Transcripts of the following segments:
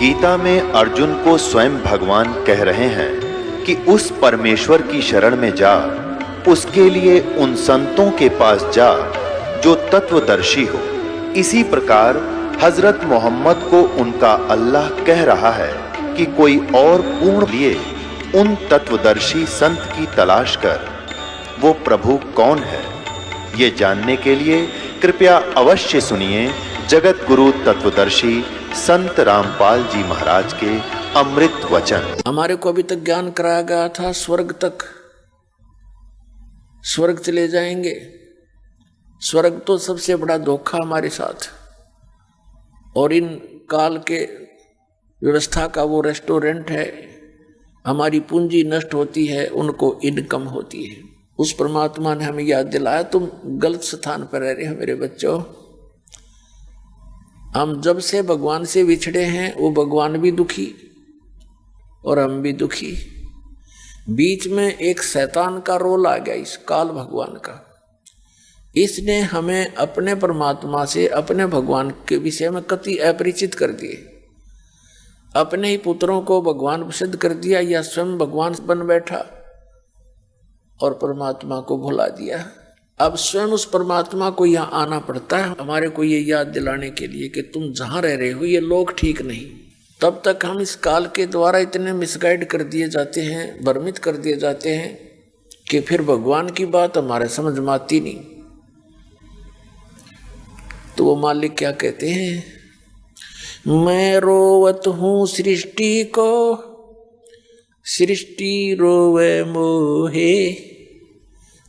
गीता में अर्जुन को स्वयं भगवान कह रहे हैं कि उस परमेश्वर की शरण में जा, उसके लिए उन संतों के पास जा जो तत्वदर्शी हो। इसी प्रकार हजरत मोहम्मद को उनका अल्लाह कह रहा है कि कोई और पूर्ण लिए उन तत्वदर्शी संत की तलाश कर। वो प्रभु कौन है, ये जानने के लिए कृपया अवश्य सुनिए जगत गुरु तत्वदर्शी संत रामपाल जी महाराज के अमृत वचन। हमारे को अभी तक ज्ञान कराया गया था स्वर्ग तक, स्वर्ग चले जाएंगे। स्वर्ग तो सबसे बड़ा धोखा हमारे साथ, और इन काल के व्यवस्था का वो रेस्टोरेंट है। हमारी पूंजी नष्ट होती है, उनको इनकम होती है। उस परमात्मा ने हमें याद दिलाया, तुम गलत स्थान पर रह रहे हो मेरे बच्चों। हम जब से भगवान से विछड़े हैं, वो भगवान भी दुखी और हम भी दुखी। बीच में एक शैतान का रोल आ गया, इस काल भगवान का। इसने हमें अपने परमात्मा से, अपने भगवान के विषय में कति अपरिचित कर दिए। अपने ही पुत्रों को भगवान सिद्ध कर दिया, या स्वयं भगवान बन बैठा और परमात्मा को भुला दिया। अब स्वयं उस परमात्मा को यहाँ आना पड़ता है हमारे को ये याद दिलाने के लिए कि तुम जहाँ रह रहे हो ये लोग ठीक नहीं। तब तक हम इस काल के द्वारा इतने मिसगाइड कर दिए जाते हैं, भ्रमित कर दिए जाते हैं कि फिर भगवान की बात हमारे समझ में आती नहीं। तो वो मालिक क्या कहते हैं, मैं रोवत हूँ सृष्टि को, सृष्टि रोवे मोहे,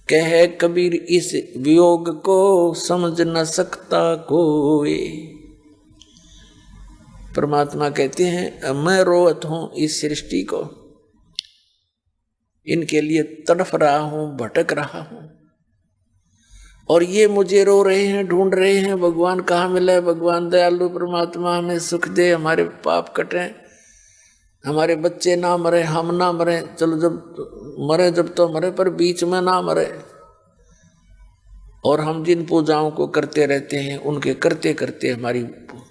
कह कबीर इस वियोग को समझ न सकता कोई। परमात्मा कहते हैं मैं रोवत हूं इस सृष्टि को, इनके लिए तड़फ रहा हूं, भटक रहा हूं, और ये मुझे रो रहे हैं, ढूंढ रहे हैं भगवान कहाँ मिला है। भगवान दयालु परमात्मा हमें सुख दे, हमारे पाप कटें, हमारे बच्चे ना मरे, हम ना मरे। चलो जब मरे जब तो मरे, पर बीच में ना मरे। और हम जिन पूजाओं को करते रहते हैं उनके करते करते हमारी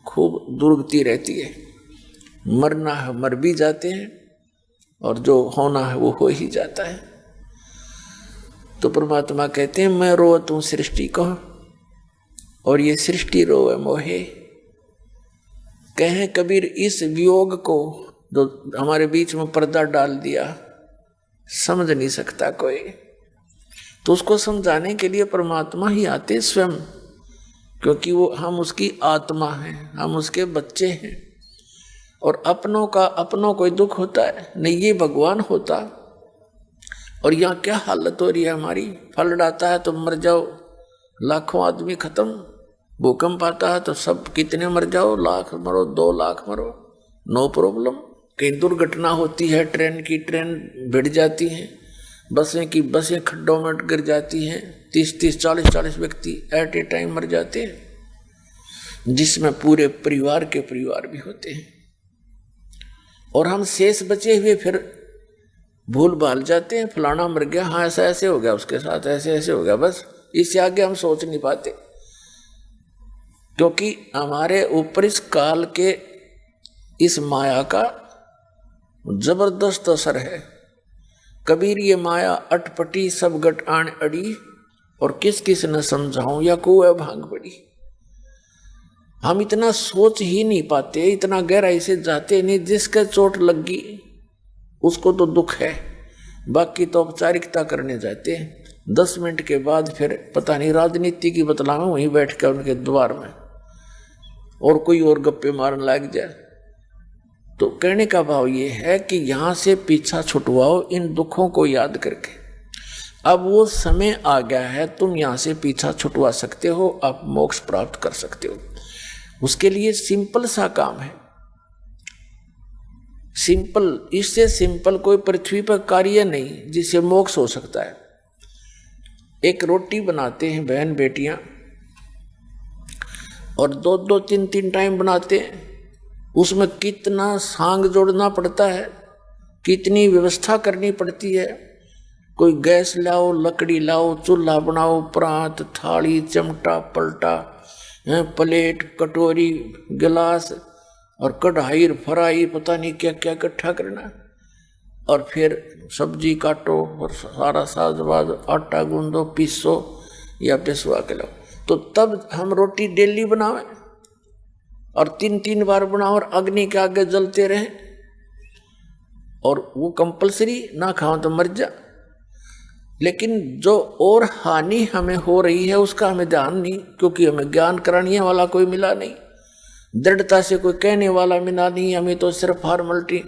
खूब दुर्गति रहती है। मरना है मर भी जाते हैं, और जो होना है वो हो ही जाता है। तो परमात्मा कहते हैं मैं रोवत हूँ सृष्टि को, और ये सृष्टि रोवे मोहे, कहें कबीर इस वियोग को जो हमारे बीच में पर्दा डाल दिया, समझ नहीं सकता कोई। तो उसको समझाने के लिए परमात्मा ही आते स्वयं, क्योंकि वो हम उसकी आत्मा हैं, हम उसके बच्चे हैं। और अपनों का अपनों कोई दुख होता है नहीं, ये भगवान होता। और यहाँ क्या हालत हो रही है हमारी, फ्लड आता है तो मर जाओ, लाखों आदमी खत्म। भूकंप आता है तो सब कितने मर जाओ, लाख मरो, 2 लाख मरो, नो प्रॉब्लम। कहीं दुर्घटना होती है, ट्रेन की ट्रेन भिड़ जाती हैं, बसें की बसें खड्डों में गिर जाती हैं, 30-30, 40-40 व्यक्ति एट ए टाइम मर जाते हैं, जिसमें पूरे परिवार के परिवार भी होते हैं। और हम शेष बचे हुए फिर भूल भाल जाते हैं, फलाना मर गया, हाँ ऐसा ऐसे हो गया, उसके साथ ऐसे ऐसे हो गया, बस इससे आगे हम सोच नहीं पाते। क्योंकि हमारे ऊपर इस काल के इस माया का जबरदस्त असर है। कबीर ये माया अटपटी सब गट आन अड़ी, और किस किस न समझाऊं या कुएं भांग पड़ी। हम इतना सोच ही नहीं पाते, इतना गहराई से जाते नहीं। जिसके चोट लग गई उसको तो दुख है, बाकी तो औपचारिकता करने जाते हैं। 10 मिनट के बाद फिर पता नहीं राजनीति की बतलावे वहीं बैठ कर उनके द्वार में, और कोई और गप्पे मारने लग जाए। तो कहने का भाव ये है कि यहाँ से पीछा छुटवाओ इन दुखों को याद करके। अब वो समय आ गया है, तुम यहाँ से पीछा छुटवा सकते हो, आप मोक्ष प्राप्त कर सकते हो। उसके लिए सिंपल सा काम है, सिंपल, इससे सिंपल कोई पृथ्वी पर कार्य नहीं जिससे मोक्ष हो सकता है। एक रोटी बनाते हैं बहन बेटियां, और 2-2, 3-3 टाइम बनाते हैं। उसमें कितना सांग जोड़ना पड़ता है, कितनी व्यवस्था करनी पड़ती है। कोई गैस लाओ, लकड़ी लाओ, चूल्हा बनाओ, प्रांत, थाली, चमटा, पलटा, प्लेट, कटोरी, गिलास, और कढ़ाई फ्राई पता नहीं क्या क्या इकट्ठा करना, और फिर सब्जी काटो और सारा साजवाज, आटा गूंदो, पीसो या पिसवा के लो। तो तब हम रोटी डेली बनावें और 3-3 बार बनाओ और अग्नि के आगे जलते रहें, और वो कंपलसरी ना खाओ तो मर जा। लेकिन जो और हानि हमें हो रही है उसका हमें ध्यान नहीं, क्योंकि हमें ज्ञान कराने वाला कोई मिला नहीं, दृढ़ता से कोई कहने वाला मिला नहीं। हमें तो सिर्फ फॉर्मेलिटी,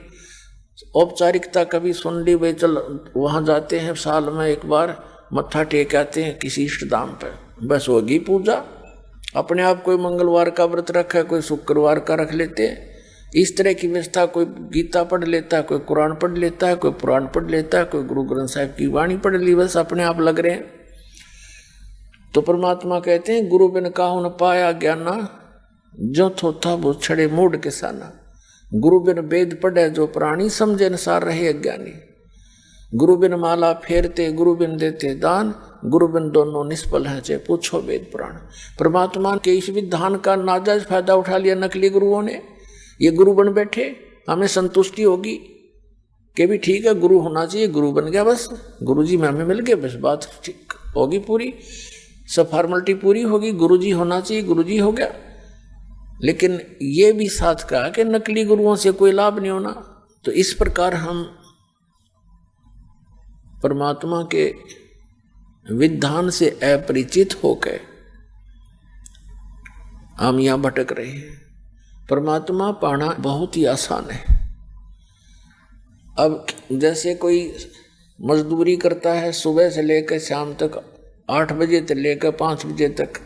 औपचारिकता कभी सुन ली, भाई चल वहाँ जाते हैं साल में एक बार मत्था टेक आते हैं किसी इष्ट धाम पर, बस होगी पूजा। अपने आप कोई मंगलवार का व्रत रखा है, कोई शुक्रवार का रख लेते हैं, इस तरह की व्यवस्था। कोई गीता पढ़ लेता है, कोई कुरान पढ़ लेता है, कोई पुराण पढ़ लेता है, कोई गुरु ग्रंथ साहिब की वाणी पढ़ ली, बस अपने आप लग रहे हैं। तो परमात्मा कहते हैं गुरु बिन काहु न पाया ज्ञाना, जो थोथा वो छड़े मूड किसाना। गुरु बिन वेद पढ़े जो प्राणी, समझे अनुसार रहे अज्ञानी। गुरु बिन माला फेरते, गुरु बिन देते दान, गुरु बिन दोनों निष्फल हैं चाहे पूछो वेद पुराण। परमात्मा के इस विधान का नाजायज फायदा उठा लिया नकली गुरुओं ने। ये गुरु बन बैठे, हमें संतुष्टि होगी कि भी ठीक है गुरु होना चाहिए, गुरु बन गया, बस गुरु जी में हमें मिल गए, बस बात ठीक होगी, पूरी सब फॉर्मेलिटी पूरी होगी, गुरु जी होना चाहिए, गुरु जी हो गया। लेकिन ये भी साथ कहा कि नकली गुरुओं से कोई लाभ नहीं होना। तो इस प्रकार हम परमात्मा के विधान से अपरिचित होकर हम यहां भटक रहे हैं। परमात्मा पाना बहुत ही आसान है। अब जैसे कोई मजदूरी करता है, सुबह से लेकर शाम तक 8 बजे से लेकर 5 बजे तक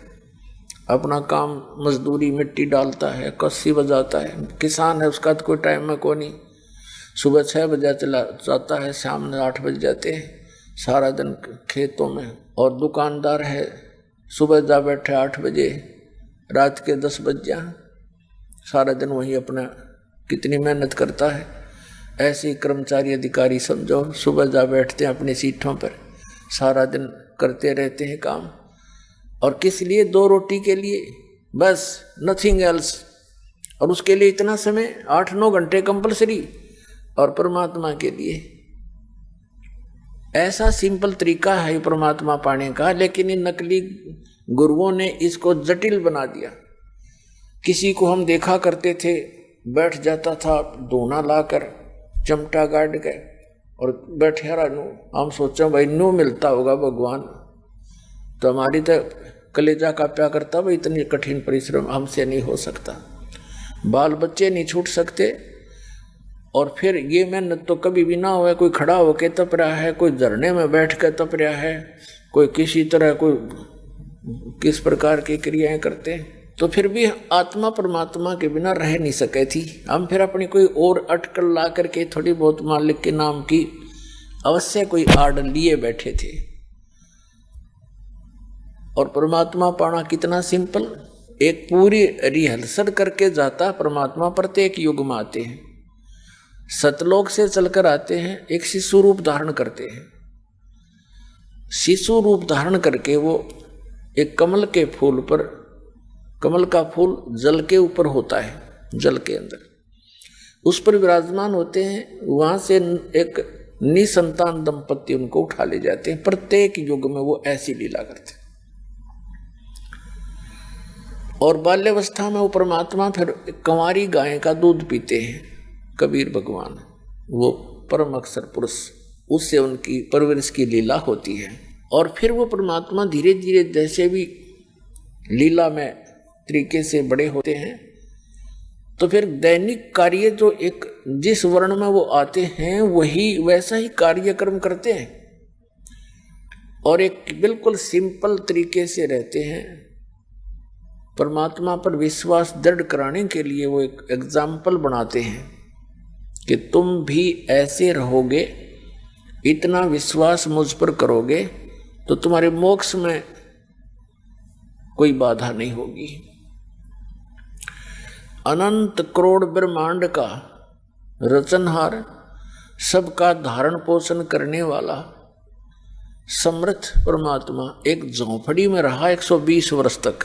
अपना काम मजदूरी, मिट्टी डालता है, कस्सी बजाता है। किसान है, उसका तो कोई टाइम में कोई नहीं, सुबह 6 बजे चला जाता है, शाम में 8 बज जाते हैं, सारा दिन खेतों में। और दुकानदार है, सुबह जा बैठे 8 बजे, रात के 10 बज जा, सारा दिन वही अपना कितनी मेहनत करता है। ऐसे ही कर्मचारी अधिकारी समझो, सुबह जा बैठते हैं अपनी सीटों पर, सारा दिन करते रहते हैं काम, और किस लिए? 2 रोटी के लिए, बस, नथिंग एल्स। और उसके लिए इतना समय 8-9 घंटे कंपलसरी, और परमात्मा के लिए ऐसा सिंपल तरीका है परमात्मा पाने का। लेकिन इन नकली गुरुओं ने इसको जटिल बना दिया। किसी को हम देखा करते थे, बैठ जाता था दोना लाकर, चमटा गाड़ के, और बैठे रहू। हम सोचा भाई नो मिलता होगा भगवान, तो हमारी तो कलेजा का प्या करता, भाई इतनी कठिन परिश्रम हमसे नहीं हो सकता, बाल बच्चे नहीं छूट सकते। और फिर ये मेहनत तो कभी भी ना हुआ। कोई खड़ा होकर तप रहा है, कोई झरने में बैठ कर तप रहा है, कोई किसी तरह, कोई किस प्रकार की क्रियाएं करते हैं। तो फिर भी आत्मा परमात्मा के बिना रह नहीं सके थी। हम फिर अपनी कोई और अटकल ला करके थोड़ी बहुत मालिक के नाम की अवश्य कोई आड़ लिए बैठे थे। और परमात्मा पाना कितना सिंपल, एक पूरी रिहर्सल करके जाता परमात्मा। प्रत्येक युग में आते हैं, सतलोक से चलकर आते हैं, एक शिशु रूप धारण करते हैं। शिशु रूप धारण करके वो एक कमल के फूल पर, कमल का फूल जल के ऊपर होता है, जल के अंदर, उस पर विराजमान होते हैं। वहां से एक निसंतान दंपति उनको उठा ले जाते हैं। प्रत्येक युग में वो ऐसी लीला करते हैं। और बाल्यावस्था में वो परमात्मा फिर कंवारी गाय का दूध पीते हैं। कबीर भगवान, वो परम अक्षर पुरुष, उससे उनकी परवरिश की लीला होती है। और फिर वो परमात्मा धीरे धीरे जैसे भी लीला में तरीके से बड़े होते हैं, तो फिर दैनिक कार्य जो एक जिस वर्ण में वो आते हैं वही वैसा ही कार्यक्रम करते हैं, और एक बिल्कुल सिंपल तरीके से रहते हैं। परमात्मा पर विश्वास दृढ़ कराने के लिए वो एक एग्जाम्पल बनाते हैं कि तुम भी ऐसे रहोगे, इतना विश्वास मुझ पर करोगे तो तुम्हारे मोक्ष में कोई बाधा नहीं होगी। अनंत करोड़ ब्रह्मांड का रचनहार, सबका धारण पोषण करने वाला समर्थ परमात्मा एक झोंपड़ी में रहा 120 वर्ष तक,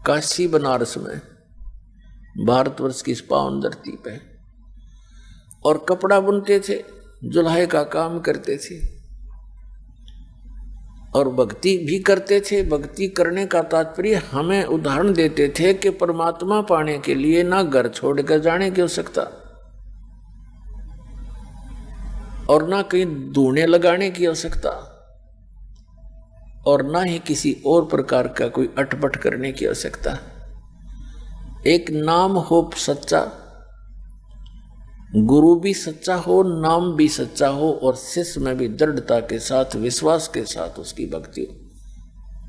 काशी बनारस में। भारतवर्ष की इस पावन धरती पे, और कपड़ा बुनते थे, जुल्हे का काम करते थे और भक्ति भी करते थे। भक्ति करने का तात्पर्य हमें उदाहरण देते थे कि परमात्मा पाने के लिए ना घर छोड़कर जाने की आवश्यकता और ना कहीं धूने लगाने की आवश्यकता और ना ही किसी और प्रकार का कोई अटपट करने की आवश्यकता। एक नाम हो सच्चा, गुरु भी सच्चा हो, नाम भी सच्चा हो और शिष्य में भी दृढ़ता के साथ, विश्वास के साथ उसकी भक्ति हो,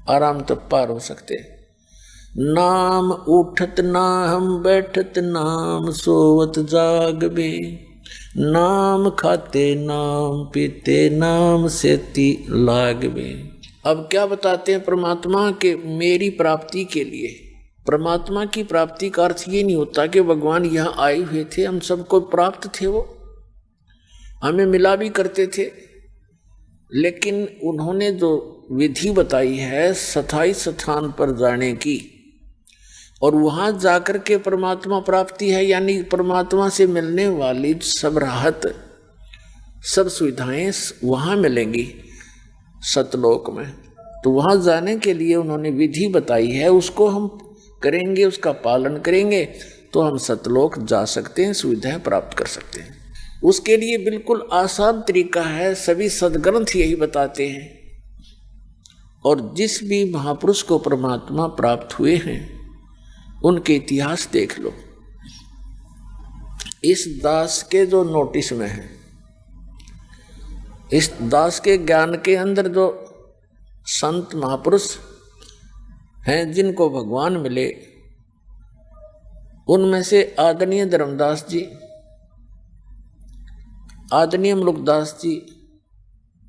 आराम तक पार हो सकते। नाम उठत नाम बैठत नाम सोवत जागबे, नाम खाते नाम पीते नाम सेती लागबे। अब क्या बताते हैं परमात्मा के मेरी प्राप्ति के लिए। परमात्मा की प्राप्ति का अर्थ ये नहीं होता कि भगवान यहाँ आए हुए थे, हम सबको प्राप्त थे, वो हमें मिला भी करते थे, लेकिन उन्होंने जो विधि बताई है स्थायी स्थान पर जाने की और वहाँ जाकर के परमात्मा प्राप्ति है, यानी परमात्मा से मिलने वाली सब राहत, सब सुविधाएं वहाँ मिलेंगी सतलोक में। तो वहाँ जाने के लिए उन्होंने विधि बताई है, उसको हम करेंगे, उसका पालन करेंगे तो हम सतलोक जा सकते हैं, सुविधाएं प्राप्त कर सकते हैं। उसके लिए बिल्कुल आसान तरीका है, सभी सद्ग्रंथ यही बताते हैं। और जिस भी महापुरुष को परमात्मा प्राप्त हुए हैं उनके इतिहास देख लो। इस दास के जो नोटिस में है, इस दास के ज्ञान के अंदर जो संत महापुरुष हैं जिनको भगवान मिले, उनमें से आदरणीय धर्मदास जी, आदरणीय मुलुकदास जी,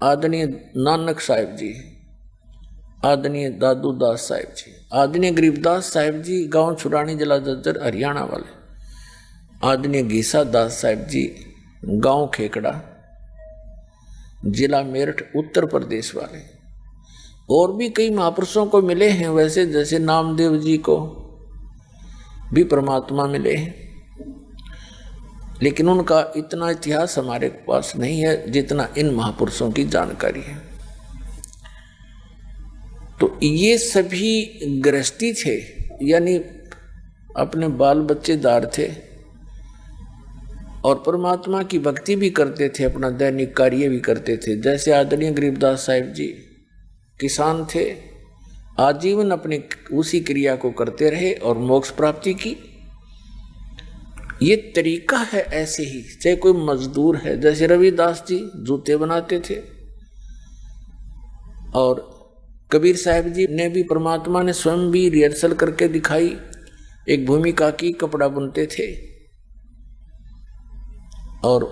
आदरणीय नानक साहिब जी, आदरणीय दादू दास साहिब जी, आदरणीय गरीबदास साहिब जी गांव छुरानी जिला जज्जर हरियाणा वाले, आदरणीय गीसा दास साहिब जी गांव खेकड़ा जिला मेरठ उत्तर प्रदेश वाले, और भी कई महापुरुषों को मिले हैं वैसे, जैसे नामदेव जी को भी परमात्मा मिले हैं, लेकिन उनका इतना इतिहास हमारे पास नहीं है जितना इन महापुरुषों की जानकारी है। तो ये सभी गृहस्थी थे, यानी अपने बाल बच्चेदार थे और परमात्मा की भक्ति भी करते थे, अपना दैनिक कार्य भी करते थे। जैसे आदरणीय गरीबदास साहिब जी किसान थे, आजीवन अपनी उसी क्रिया को करते रहे और मोक्ष प्राप्ति की। ये तरीका है ऐसे ही, चाहे कोई मजदूर है, जैसे रविदास जी जूते बनाते थे और कबीर साहब जी ने भी, परमात्मा ने स्वयं भी रिहर्सल करके दिखाई, एक भूमिका की, कपड़ा बुनते थे और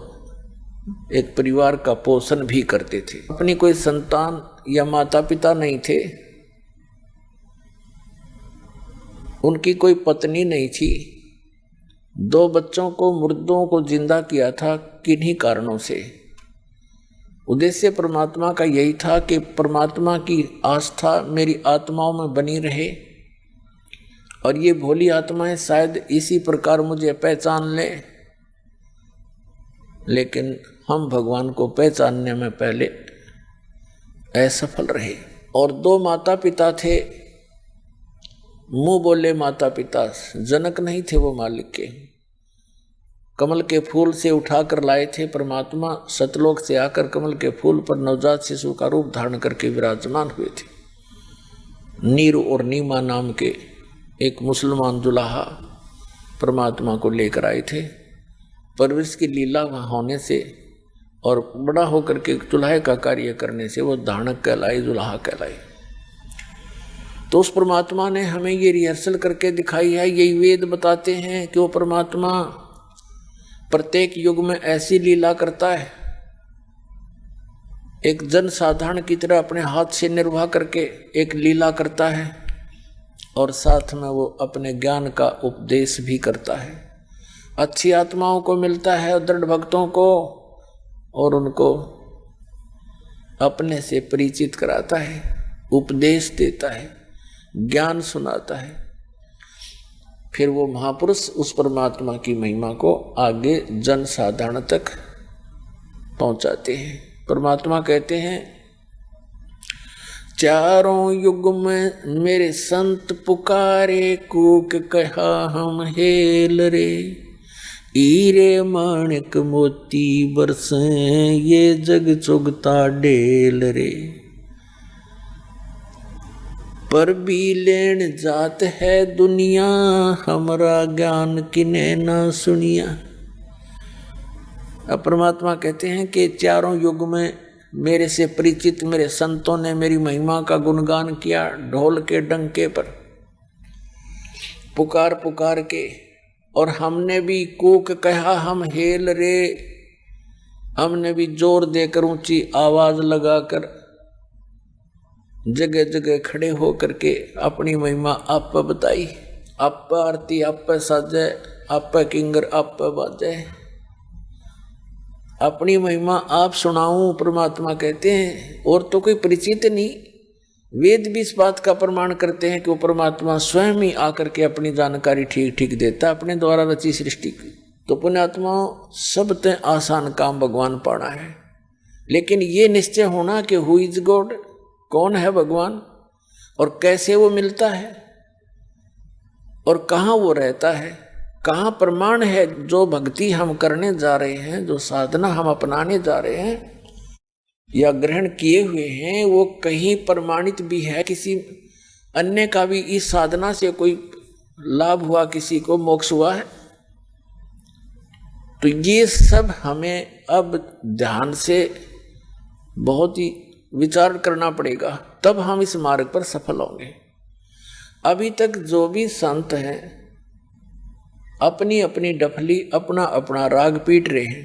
एक परिवार का पोषण भी करते थे। अपनी कोई संतान या माता पिता नहीं थे, उनकी कोई पत्नी नहीं थी, 2 बच्चों को, मुर्दों को जिंदा किया था। किन्हीं कारणों से उद्देश्य परमात्मा का यही था कि परमात्मा की आस्था मेरी आत्माओं में बनी रहे और ये भोली आत्माएं शायद इसी प्रकार मुझे पहचान ले, लेकिन हम भगवान को पहचानने में पहले असफल रहे। और 2 माता पिता थे, मुंह बोले माता पिता, जनक नहीं थे वो मालिक के, कमल के फूल से उठाकर लाए थे परमात्मा, सतलोक से आकर कमल के फूल पर नवजात शिशु का रूप धारण करके विराजमान हुए थे। नीरू और नीमा नाम के एक मुसलमान दुल्हा परमात्मा को लेकर आए थे। परवरिश की लीला वहाँ होने से और बड़ा होकर के दुल्हे का कार्य करने से वो धानक कहलाई, दुल्हा कहलाई। तो उस परमात्मा ने हमें ये रिहर्सल करके दिखाई है। यही वेद बताते हैं कि वो परमात्मा प्रत्येक युग में ऐसी लीला करता है, एक जन साधारण की तरह अपने हाथ से निर्वाह करके एक लीला करता है और साथ में वो अपने ज्ञान का उपदेश भी करता है। अच्छी आत्माओं को मिलता है, दृढ़ भक्तों को, और उनको अपने से परिचित कराता है, उपदेश देता है, ज्ञान सुनाता है। फिर वो महापुरुष उस परमात्मा की महिमा को आगे जन साधारण तक पहुंचाते हैं। परमात्मा कहते हैं, चारों युग में मेरे संत पुकारे, कूक कहा हम हेल रे, हीरे माणिक मोती बरसे, ये जग चुगता डेल रे। पर भी लेन जात है दुनिया, हमरा ज्ञान किने ना सुनिया। अब परमात्मा कहते हैं कि चारों युग में मेरे से परिचित मेरे संतों ने मेरी महिमा का गुणगान किया, ढोल के डंके पर पुकार पुकार के, और हमने भी कूक कहा हम हेल रे, हमने भी जोर देकर ऊंची आवाज लगाकर जगह जगह खड़े होकर के अपनी महिमा आप बताई। आप आरती आप साजे, आप किंगर आप बाजे, अपनी महिमा आप सुनाऊं। परमात्मा कहते हैं और तो कोई परिचित नहीं। वेद भी इस बात का प्रमाण करते हैं कि वो परमात्मा स्वयं ही आकर के अपनी जानकारी ठीक ठीक देता, अपने द्वारा रची सृष्टि की। तो पुण्यात्माओं, सब ते आसान काम भगवान पाना है, लेकिन ये निश्चय होना कि हु इज गॉड, कौन है भगवान और कैसे वो मिलता है और कहाँ वो रहता है, कहाँ प्रमाण है जो भक्ति हम करने जा रहे हैं, जो साधना हम अपनाने जा रहे हैं या ग्रहण किए हुए हैं, वो कहीं प्रमाणित भी है, किसी अन्य का भी इस साधना से कोई लाभ हुआ, किसी को मोक्ष हुआ है। तो ये सब हमें अब ध्यान से बहुत ही विचार करना पड़ेगा, तब हम इस मार्ग पर सफल होंगे। अभी तक जो भी संत हैं अपनी अपनी डफली अपना अपना राग पीट रहे हैं।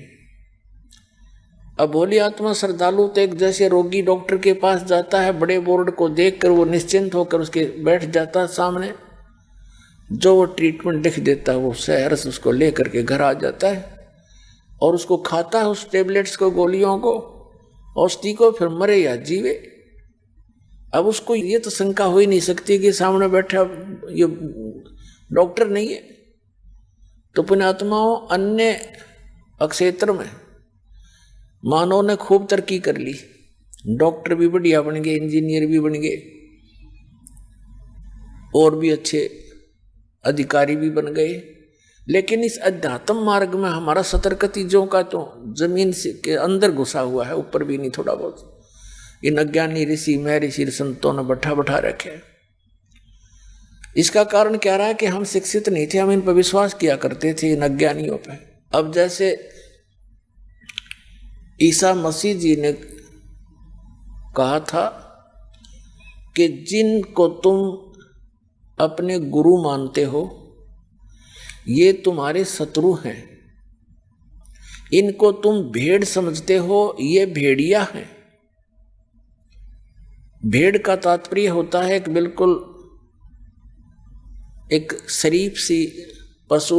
अब भोली आत्मा श्रद्धालु तो एक जैसे रोगी डॉक्टर के पास जाता है, बड़े बोर्ड को देखकर वो निश्चिंत होकर उसके बैठ जाता है सामने, जो वो ट्रीटमेंट लिख देता है वो शहर से उसको लेकर के घर आ जाता है और उसको खाता है, उस टेबलेट्स को, गोलियों को, औषधि को, फिर मरे या जीवे। अब उसको ये तो शंका हो ही नहीं सकती कि सामने बैठा ये डॉक्टर नहीं है। तो पुण्यात्माओं, अन्य क्षेत्र में मानव ने खूब तरक्की कर ली, डॉक्टर भी बढ़िया बन गए, इंजीनियर भी बन गए, और भी अच्छे अधिकारी भी बन गए, लेकिन इस अध्यात्म मार्ग में हमारा सतर्कतीजों का तो जमीन से के अंदर घुसा हुआ है, ऊपर भी नहीं थोड़ा बहुत। इन अज्ञानी ऋषि महर्षि संतों ने बैठा बैठा रखे। इसका कारण क्या रहा है कि हम शिक्षित नहीं थे, हम इन पर विश्वास किया करते थे, इन अज्ञानियों पे। अब जैसे ईसा मसीह जी ने कहा था कि जिनको तुम अपने गुरु मानते हो ये तुम्हारे शत्रु हैं, इनको तुम भेड़ समझते हो ये भेड़िया हैं। भेड़ का तात्पर्य होता है कि बिल्कुल एक शरीफ सी पशु,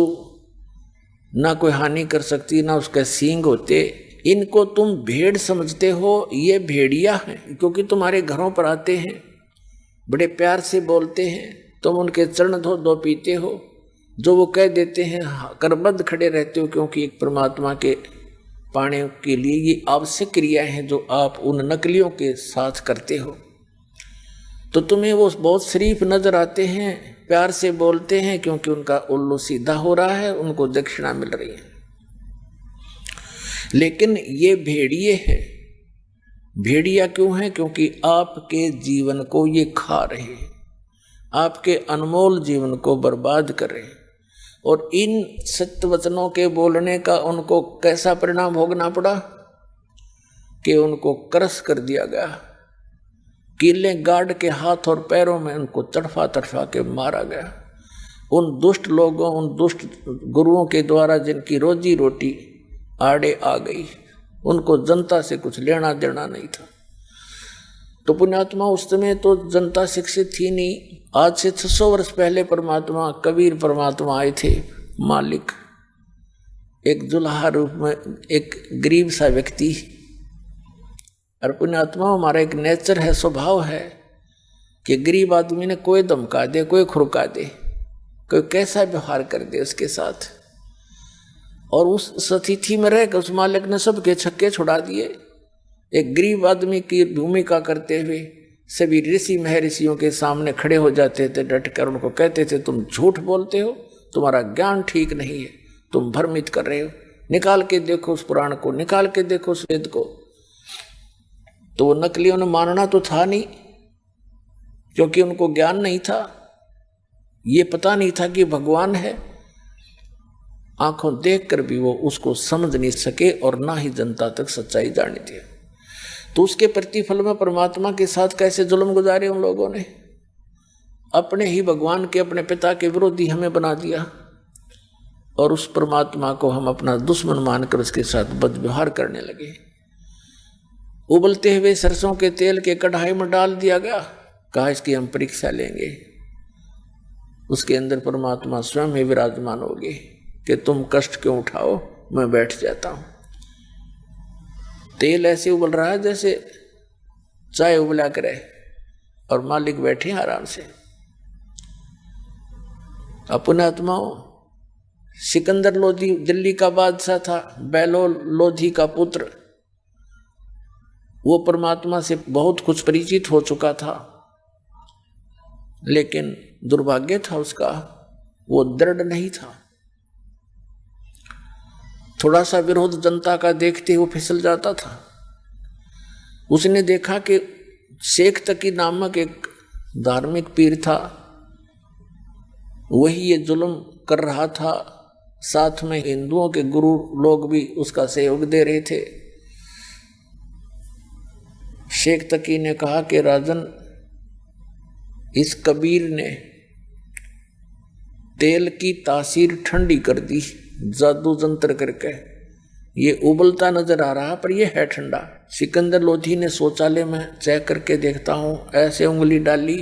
ना कोई हानि कर सकती, ना उसके सींग होते। इनको तुम भेड़ समझते हो ये भेड़िया हैं, क्योंकि तुम्हारे घरों पर आते हैं, बड़े प्यार से बोलते हैं, तुम उनके चरण धो धो पीते हो, जो वो कह देते हैं करबद्ध खड़े रहते हो, क्योंकि एक परमात्मा के पाने के लिए ये आवश्यक क्रियाएं हैं जो आप उन नकलियों के साथ करते हो। तो तुम्हें वो बहुत शरीफ नजर आते हैं, प्यार से बोलते हैं, क्योंकि उनका उल्लू सीधा हो रहा है, उनको दक्षिणा मिल रही है। लेकिन ये भेड़िए हैं। भेड़िया क्यों है? क्योंकि आपके जीवन को ये खा रहे हैं, आपके अनमोल जीवन को बर्बाद कर रहे हैं। और इन सत्य वचनों के बोलने का उनको कैसा परिणाम भोगना पड़ा कि उनको क्रश कर दिया गया, कीले गार्ड के हाथ और पैरों में उनको तड़फा तड़फा के मारा गया। उन दुष्ट लोगों, उन दुष्ट गुरुओं के द्वारा जिनकी रोजी रोटी आड़े आ गई, उनको जनता से कुछ लेना देना नहीं था। तो पुण्यात्मा, उस समय तो जनता शिक्षित थी नहीं। आज से 600 वर्ष पहले परमात्मा कबीर परमात्मा आए थे, मालिक एक जुल्हा रूप में, एक गरीब सा व्यक्ति। और पुण्यात्मा, हमारा एक नेचर है, स्वभाव है कि गरीब आदमी ने कोई धमका दे, कोई खुरका दे, कोई कैसा व्यवहार कर दे उसके साथ। और उस अतिथि में रहकर उस मालिक ने सबके छक्के छुड़ा दिए। एक गरीब आदमी की भूमिका करते हुए सभी ऋषि महर्षियों के सामने खड़े हो जाते थे, डट कर उनको कहते थे तुम झूठ बोलते हो, तुम्हारा ज्ञान ठीक नहीं है, तुम भ्रमित कर रहे हो, निकाल के देखो उस पुराण को, निकाल के देखो उस वेद को। तो वो नकलियों ने मानना तो था नहीं, क्योंकि उनको ज्ञान नहीं था, ये पता नहीं था कि भगवान है। आंखों देखकर भी वो उसको समझ नहीं सके और ना ही जनता तक सच्चाई जाने दी। तो उसके प्रतिफल में परमात्मा के साथ कैसे जुल्म गुजारे उन लोगों ने। अपने ही भगवान के, अपने पिता के विरोधी हमें बना दिया और उस परमात्मा को हम अपना दुश्मन मानकर उसके साथ बदव्यवहार करने लगे। उबलते हुए सरसों के तेल के कढ़ाई में डाल दिया गया, कहा इसकी हम परीक्षा लेंगे। उसके अंदर परमात्मा स्वयं ही विराजमान होगी कि तुम कष्ट क्यों उठाओ, मैं बैठ जाता हूं। तेल ऐसे उबल रहा है जैसे चाय उबला करे और मालिक बैठे आराम से। अपने आत्माओं, सिकंदर लोधी दिल्ली का बादशाह था, बैलोल लोधी का पुत्र, वो परमात्मा से बहुत कुछ परिचित हो चुका था, लेकिन दुर्भाग्य था उसका, वो दृढ़ नहीं था। थोड़ा सा विरोध जनता का देखते हुए फिसल जाता था। उसने देखा कि शेख तकी नामक एक धार्मिक पीर था, वही ये जुल्म कर रहा था, साथ में हिंदुओं के गुरु लोग भी उसका सहयोग दे रहे थे। शेख तकी ने कहा कि राजन, इस कबीर ने तेल की तासीर ठंडी कर दी जादू जंतर करके, ये उबलता नजर आ रहा पर ये है ठंडा। सिकंदर लोधी ने शौचालय में चेक करके देखता हूं, ऐसे उंगली डाली,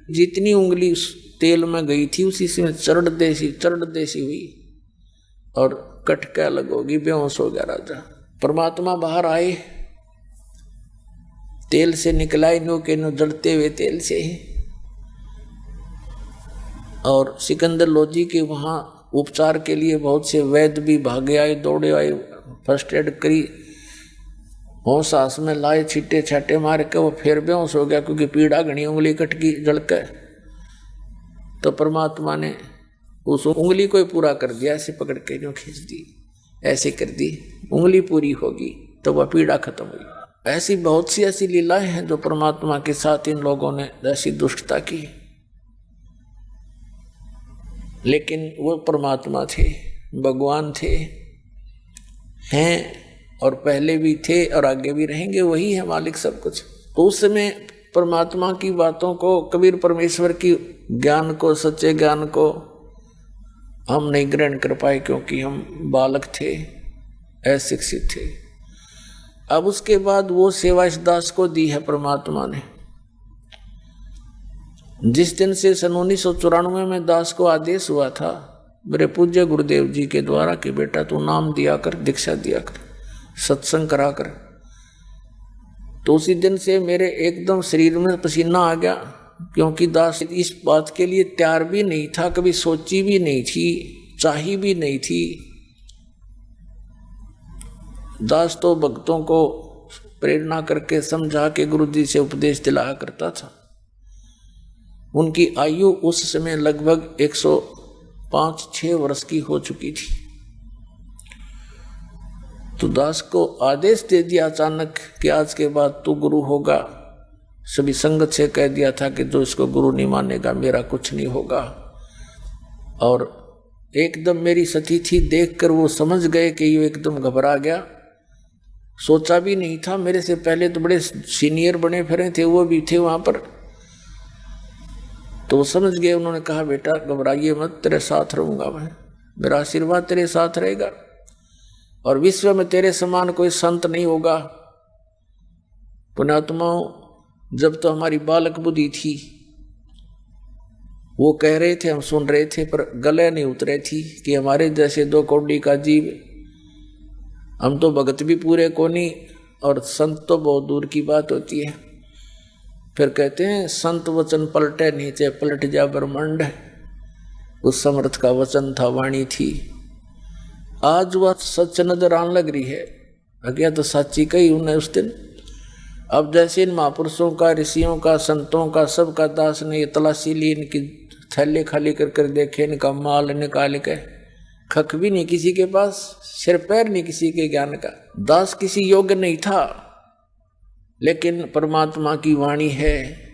जितनी उंगली उस तेल में गई थी उसी से चरण देसी हुई और कटका अलग होगी, बेहोश हो गया राजा। परमात्मा बाहर आए, तेल से निकलाई नो के नो, जड़ते हुए तेल से ही, और सिकंदर लोधी के वहां उपचार के लिए बहुत से वैद्य भी भागे आए, दौड़े आए, फर्स्ट एड करी, होश आस में लाए, छीटे छाटे मार के वो फिर बेहोश हो गया, क्योंकि पीड़ा घनी, उंगली कट गई जड़ के। तो परमात्मा ने उस उंगली को ही पूरा कर दिया, ऐसे पकड़ के जो खींच दी, ऐसे कर दी, उंगली पूरी होगी तो वह पीड़ा खत्म हुई। ऐसी बहुत सी ऐसी लीलाएं हैं जो परमात्मा के साथ इन लोगों ने ऐसी दुष्टता की, लेकिन वो परमात्मा थे, भगवान थे, हैं और पहले भी थे और आगे भी रहेंगे, वही है मालिक सब कुछ। तो उस समय परमात्मा की बातों को, कबीर परमेश्वर की ज्ञान को, सच्चे ज्ञान को हम नहीं ग्रहण कर पाए, क्योंकि हम बालक थे, अशिक्षित थे। अब उसके बाद वो सेवा इस दास को दी है परमात्मा ने। जिस दिन से सन 1994 में दास को आदेश हुआ था मेरे पूज्य गुरुदेव जी के द्वारा कि बेटा तू नाम दिया कर, दीक्षा दिया कर, सत्संग करा कर, तो उसी दिन से मेरे एकदम शरीर में पसीना आ गया, क्योंकि दास इस बात के लिए तैयार भी नहीं था, कभी सोची भी नहीं थी, चाही भी नहीं थी। दास तो भक्तों को प्रेरणा करके समझा के गुरु जी से उपदेश दिलाया करता था। उनकी आयु उस समय लगभग 105-6 वर्ष की हो चुकी थी। तो दास को आदेश दे दिया अचानक कि आज के बाद तू गुरु होगा। सभी संगत से कह दिया था कि जो इसको गुरु नहीं मानेगा मेरा कुछ नहीं होगा। और एकदम मेरी सतिथि देखकर वो समझ गए कि ये एकदम घबरा गया। सोचा भी नहीं था, मेरे से पहले तो बड़े सीनियर बने फिरे थे, वो भी थे वहां पर। तो वो समझ गए, उन्होंने कहा बेटा घबराइए मत, तेरे साथ रहूंगा मैं, मेरा आशीर्वाद तेरे साथ रहेगा और विश्व में तेरे समान कोई संत नहीं होगा। पुण्यात्माओं, जब तो हमारी बालक बुद्धि थी, वो कह रहे थे, हम सुन रहे थे, पर गले नहीं उतरे थी कि हमारे जैसे 2 कौड़ी का जीव, हम तो भगत भी पूरे को नहीं और संत तो बहुत दूर की बात होती है। फिर कहते हैं संत वचन पलटे नहीं, चाहे पलट जा ब्रह्मांड। उस समर्थ का वचन था, वाणी थी। आज वह सच नजर आने लग रही है। अज्ञा तो साची कही उन्हें उस दिन। अब जैसे इन महापुरुषों का, ऋषियों का, संतों का, सबका दास ने ये तलाशी ली, इनकी थैले खाली कर कर देखे, इनका माल निकाल के, खक भी नहीं किसी के पास, सिर पैर नहीं किसी के ज्ञान का। दास किसी योग्य नहीं था, लेकिन परमात्मा की वाणी है,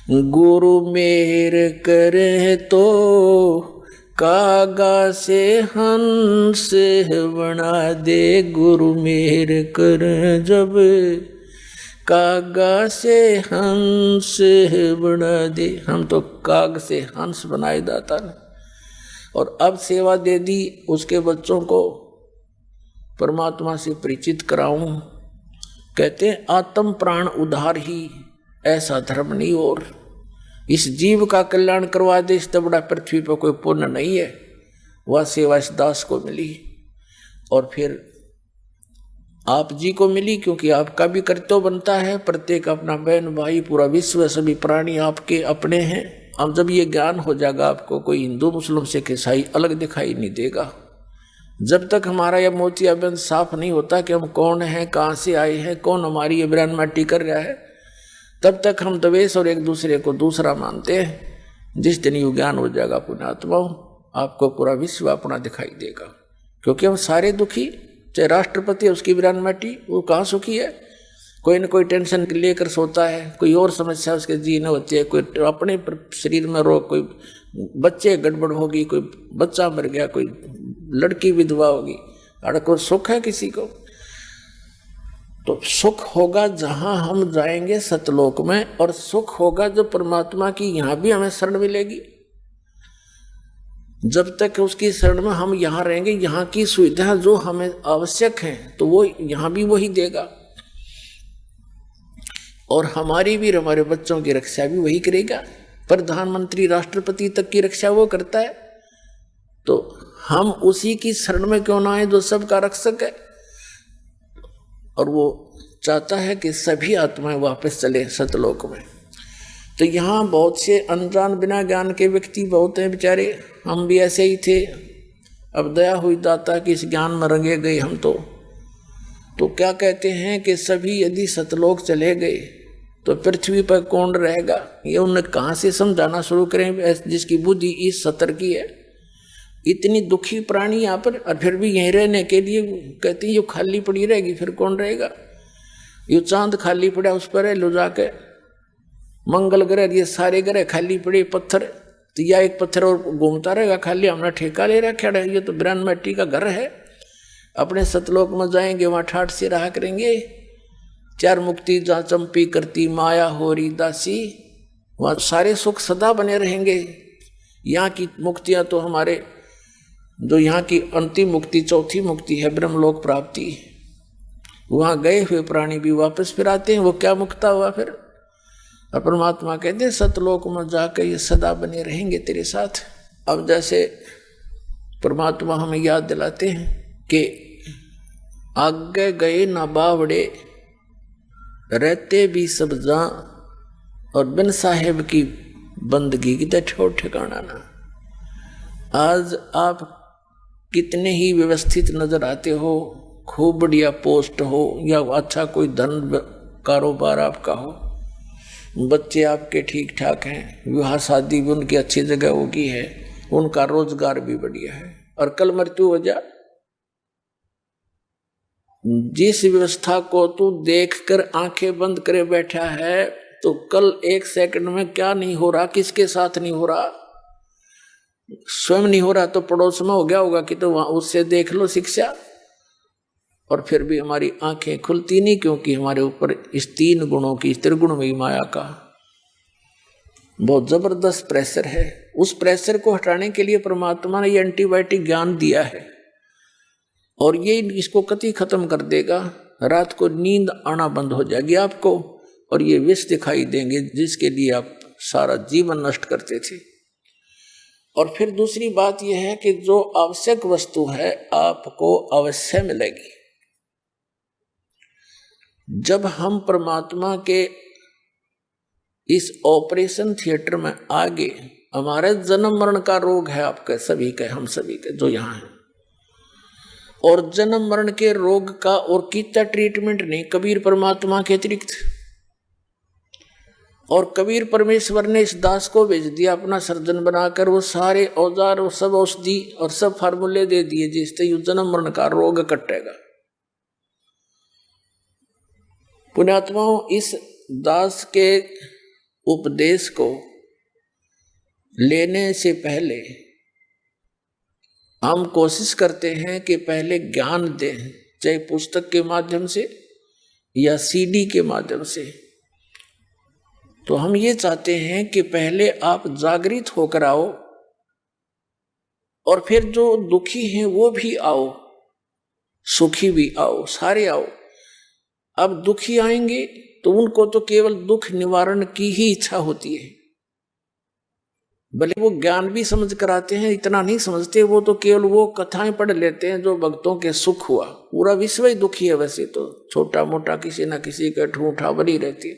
गुरु मेहर करे तो कागा से हंस बना दे। गुरु मेहर कर जब कागा से हंस बना दे। हम तो काग से हंस बनाए दाता ने, और अब सेवा दे दी उसके बच्चों को परमात्मा से परिचित कराऊं। कहते हैं आत्म प्राण उद्धार ही ऐसा धर्म नहीं, और इस जीव का कल्याण करवा दे, इससे बड़ा पृथ्वी पर कोई पुण्य नहीं है। वह सेवा इस दास को मिली और फिर आप जी को मिली, क्योंकि आपका भी कर्तव्य बनता है। प्रत्येक अपना बहन भाई, पूरा विश्व, सभी प्राणी आपके अपने हैं। अब जब ये ज्ञान हो जाएगा आपको, कोई हिंदू मुस्लिम सिख ईसाई अलग दिखाई नहीं देगा। जब तक हमारा यह मोतियाबिंद साफ नहीं होता कि हम कौन हैं, कहाँ से आए हैं, कौन हमारी ये ब्रांड माटी कर रहा है, तब तक हम द्वेष और एक दूसरे को दूसरा मानते हैं। जिस दिन ये ज्ञान हो जाएगा पुण्यात्माओं, आपको पूरा विश्व अपना दिखाई देगा। क्योंकि हम सारे दुखी, चाहे राष्ट्रपति है उसकी ब्रांड माटी, वो कहाँ सुखी है? कोई न कोई टेंशन लेकर सोता है, कोई और समस्या उसके जीने होती है, कोई अपने शरीर में रोग, कोई बच्चे गड़बड़ होगी, कोई बच्चा मर गया, कोई लड़की विधवा होगी, और कोई सुख है किसी को? तो सुख होगा जहां हम जाएंगे सतलोक में, और सुख होगा जो परमात्मा की यहां भी हमें शरण मिलेगी। जब तक उसकी शरण में हम यहाँ रहेंगे, यहाँ की सुविधा जो हमें आवश्यक है तो वो यहाँ भी वही देगा, और हमारी भी, हमारे बच्चों की रक्षा भी वही करेगा। प्रधानमंत्री राष्ट्रपति तक की रक्षा वो करता है, तो हम उसी की शरण में क्यों ना आए जो सबका रक्षक है। और वो चाहता है कि सभी आत्माएं वापस चले सतलोक में। तो यहाँ बहुत से अनजान बिना ज्ञान के व्यक्ति बहुत हैं बेचारे, हम भी ऐसे ही थे। अब दया हुई दाता कि इस ज्ञान में रंगे गए हम तो क्या कहते हैं कि सभी यदि सतलोक चले गए तो पृथ्वी पर कौन रहेगा? ये उन्हें कहाँ से समझाना शुरू करें जिसकी बुद्धि इस सतर की है। इतनी दुखी प्राणी यहाँ पर, और फिर भी यहीं रहने के लिए कहती है ये खाली पड़ी रहेगी, फिर कौन रहेगा? ये चांद खाली पड़ा, उस पर लो जाके मंगल ग्रह, ये सारे ग्रह खाली पड़े, पत्थर, तो या एक पत्थर और घूमता रहेगा खाली, हमने ठेका ले रखा है। ये तो ब्रह्म मिट्टी का घर है। अपने सतलोक में जाएंगे, वहाँ ठाठ से रहा करेंगे। चार मुक्ति जहाँ चंपी करती माया होरी दासी, वहाँ सारे सुख सदा बने रहेंगे। यहाँ की मुक्तियाँ तो हमारे, जो यहाँ की अंतिम मुक्ति, चौथी मुक्ति है ब्रह्मलोक प्राप्ति, वहाँ गए हुए प्राणी भी वापस फिर आते हैं। वो क्या मुक्ता हुआ फिर? और परमात्मा कहते हैं सतलोक में जाकर ये सदा बने रहेंगे तेरे साथ। अब जैसे परमात्मा हमें याद दिलाते हैं कि आगे गए ना बावड़े, रहते भी सब जहाँ, और बिन साहेब की बंदगी की ठोर ठिकाना ना। आज आप कितने ही व्यवस्थित नजर आते हो, खूब बढ़िया पोस्ट हो या अच्छा कोई धन कारोबार आपका हो, बच्चे आपके ठीक ठाक हैं, विवाह शादी भी उनकी अच्छी जगह होगी है, उनका रोजगार भी बढ़िया है, और कल मृत्यु हो जा, जिस व्यवस्था को तू देखकर आंखें बंद करे बैठा है, तो कल एक सेकंड में क्या नहीं हो रहा, किसके साथ नहीं हो रहा, स्वयं नहीं हो रहा तो पड़ोस में हो गया होगा कि, तो वहां उससे देख लो शिक्षा। और फिर भी हमारी आंखें खुलती नहीं, क्योंकि हमारे ऊपर इस तीन गुणों की, त्रिगुणमयी माया का बहुत जबरदस्त प्रेशर है। उस प्रेशर को हटाने के लिए परमात्मा ने ये एंटीबायोटिक ज्ञान दिया है, और ये इसको कति खत्म कर देगा। रात को नींद आना बंद हो जाएगी आपको, और ये विष दिखाई देंगे जिसके लिए आप सारा जीवन नष्ट करते थे। और फिर दूसरी बात यह है कि जो आवश्यक वस्तु है आपको अवश्य मिलेगी। जब हम परमात्मा के इस ऑपरेशन थिएटर में आगे हमारे जन्म मरण का रोग है आपके सभी के, हम सभी के जो यहाँ हैं। और जन्म मरण के रोग का और कितना ट्रीटमेंट नहीं कबीर परमात्मा के अतिरिक्त। और कबीर परमेश्वर ने इस दास को भेज दिया अपना सर्जन बनाकर, वो सारे औजार और सब औषधि और सब फार्मूले दे दिए जिससे यू जन्म मरण का रोग कटेगा। पुण्यात्माओं, इस दास के उपदेश को लेने से पहले हम कोशिश करते हैं कि पहले ज्ञान दें, चाहे पुस्तक के माध्यम से या सीडी के माध्यम से। तो हम ये चाहते हैं कि पहले आप जागृत होकर आओ और फिर जो दुखी हैं वो भी आओ, सुखी भी आओ, सारे आओ। अब दुखी आएंगे तो उनको तो केवल दुख निवारण की ही इच्छा होती है, भले वो ज्ञान भी समझ कर आते हैं, इतना नहीं समझते, वो तो केवल वो कथाएं पढ़ लेते हैं जो भक्तों के सुख हुआ। पूरा विश्व ही दुखी है वैसे तो, छोटा मोटा किसी ना किसी के ठूठा बनी रहती है।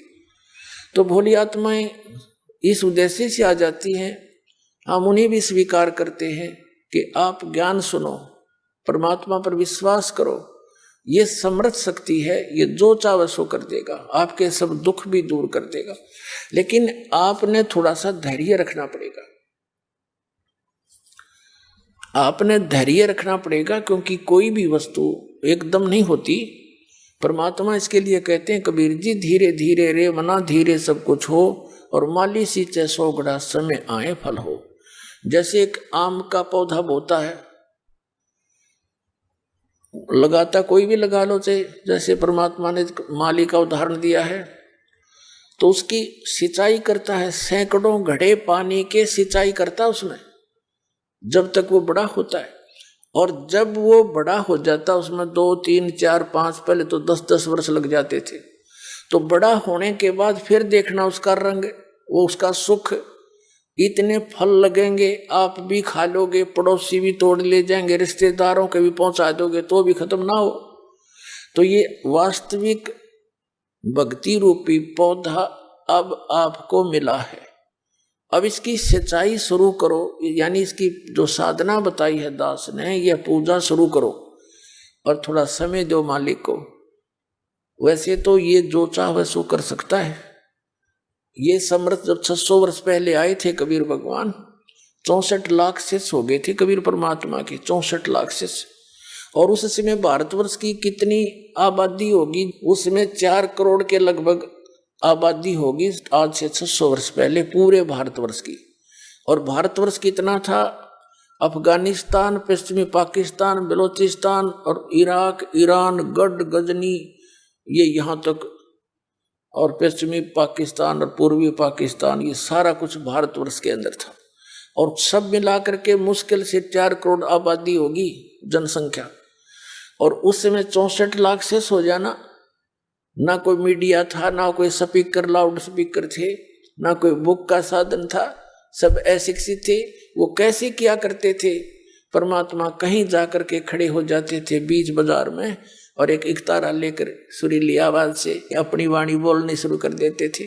तो भोली आत्माएं इस उद्देश्य से आ जाती हैं, हम उन्हें भी स्वीकार करते हैं कि आप ज्ञान सुनो, परमात्मा पर विश्वास करो, ये समर्थ शक्ति है, ये जो चाहे सो कर देगा, आपके सब दुख भी दूर कर देगा। लेकिन आपने थोड़ा सा धैर्य रखना पड़ेगा, आपने धैर्य रखना पड़ेगा, क्योंकि कोई भी वस्तु एकदम नहीं होती। परमात्मा इसके लिए कहते हैं कबीर जी, धीरे धीरे रे मना धीरे सब कुछ हो, और माली सींचे सौ गड़ा समय आए फल हो। जैसे एक आम का पौधा बोता है, लगाता कोई भी लगा लो, चाहे जैसे परमात्मा ने माली का उदाहरण दिया है, तो उसकी सिंचाई करता है, सैकड़ों घड़े पानी के सिंचाई करता है उसमें, जब तक वो बड़ा होता है। और जब वो बड़ा हो जाता है उसमें 2, 3, 4, 5, पहले तो 10-10 वर्ष लग जाते थे। तो बड़ा होने के बाद फिर देखना उसका रंग, वो उसका सुख, इतने फल लगेंगे, आप भी खा लोगे, पड़ोसी भी तोड़ ले जाएंगे, रिश्तेदारों के भी पहुंचा दोगे तो भी खत्म ना हो। तो ये वास्तविक भक्ति रूपी पौधा अब आपको मिला है। अब इसकी सिंचाई शुरू करो, यानी इसकी जो साधना बताई है दास ने, यह पूजा शुरू करो और थोड़ा समय दो मालिक को। वैसे तो ये जो चाहे सो कर सकता है। ये समर्थ जब 600 वर्ष पहले आए थे कबीर भगवान, 64 लाख शिष्य हो गए थे कबीर परमात्मा के, 64 लाख शिष्य। और उस समय भारतवर्ष की कितनी आबादी होगी, उसमें 4 करोड़ के लगभग आबादी होगी आज से 600 वर्ष पहले पूरे भारतवर्ष की। और भारतवर्ष कितना था, अफगानिस्तान, पश्चिमी पाकिस्तान, बलोचिस्तान और इराक, ईरान, गढ़, गजनी, ये यहाँ तक, और पश्चिमी पाकिस्तान और पूर्वी पाकिस्तान, ये सारा कुछ भारतवर्ष के अंदर था। और सब मिलाकर के मुश्किल से 4 करोड़ आबादी होगी जनसंख्या। और उस समय 64 लाख से हो जाना, ना कोई मीडिया था, ना कोई स्पीकर, लाउड स्पीकर थे, ना कोई बुक का साधन था, सब अशिक्षित थे। वो कैसे किया करते थे, परमात्मा कहीं जाकर के खड़े हो जाते थे बीच बाजार में और एक इकतारा लेकर सुरीली आवाज से अपनी वाणी बोलनी शुरू कर देते थे।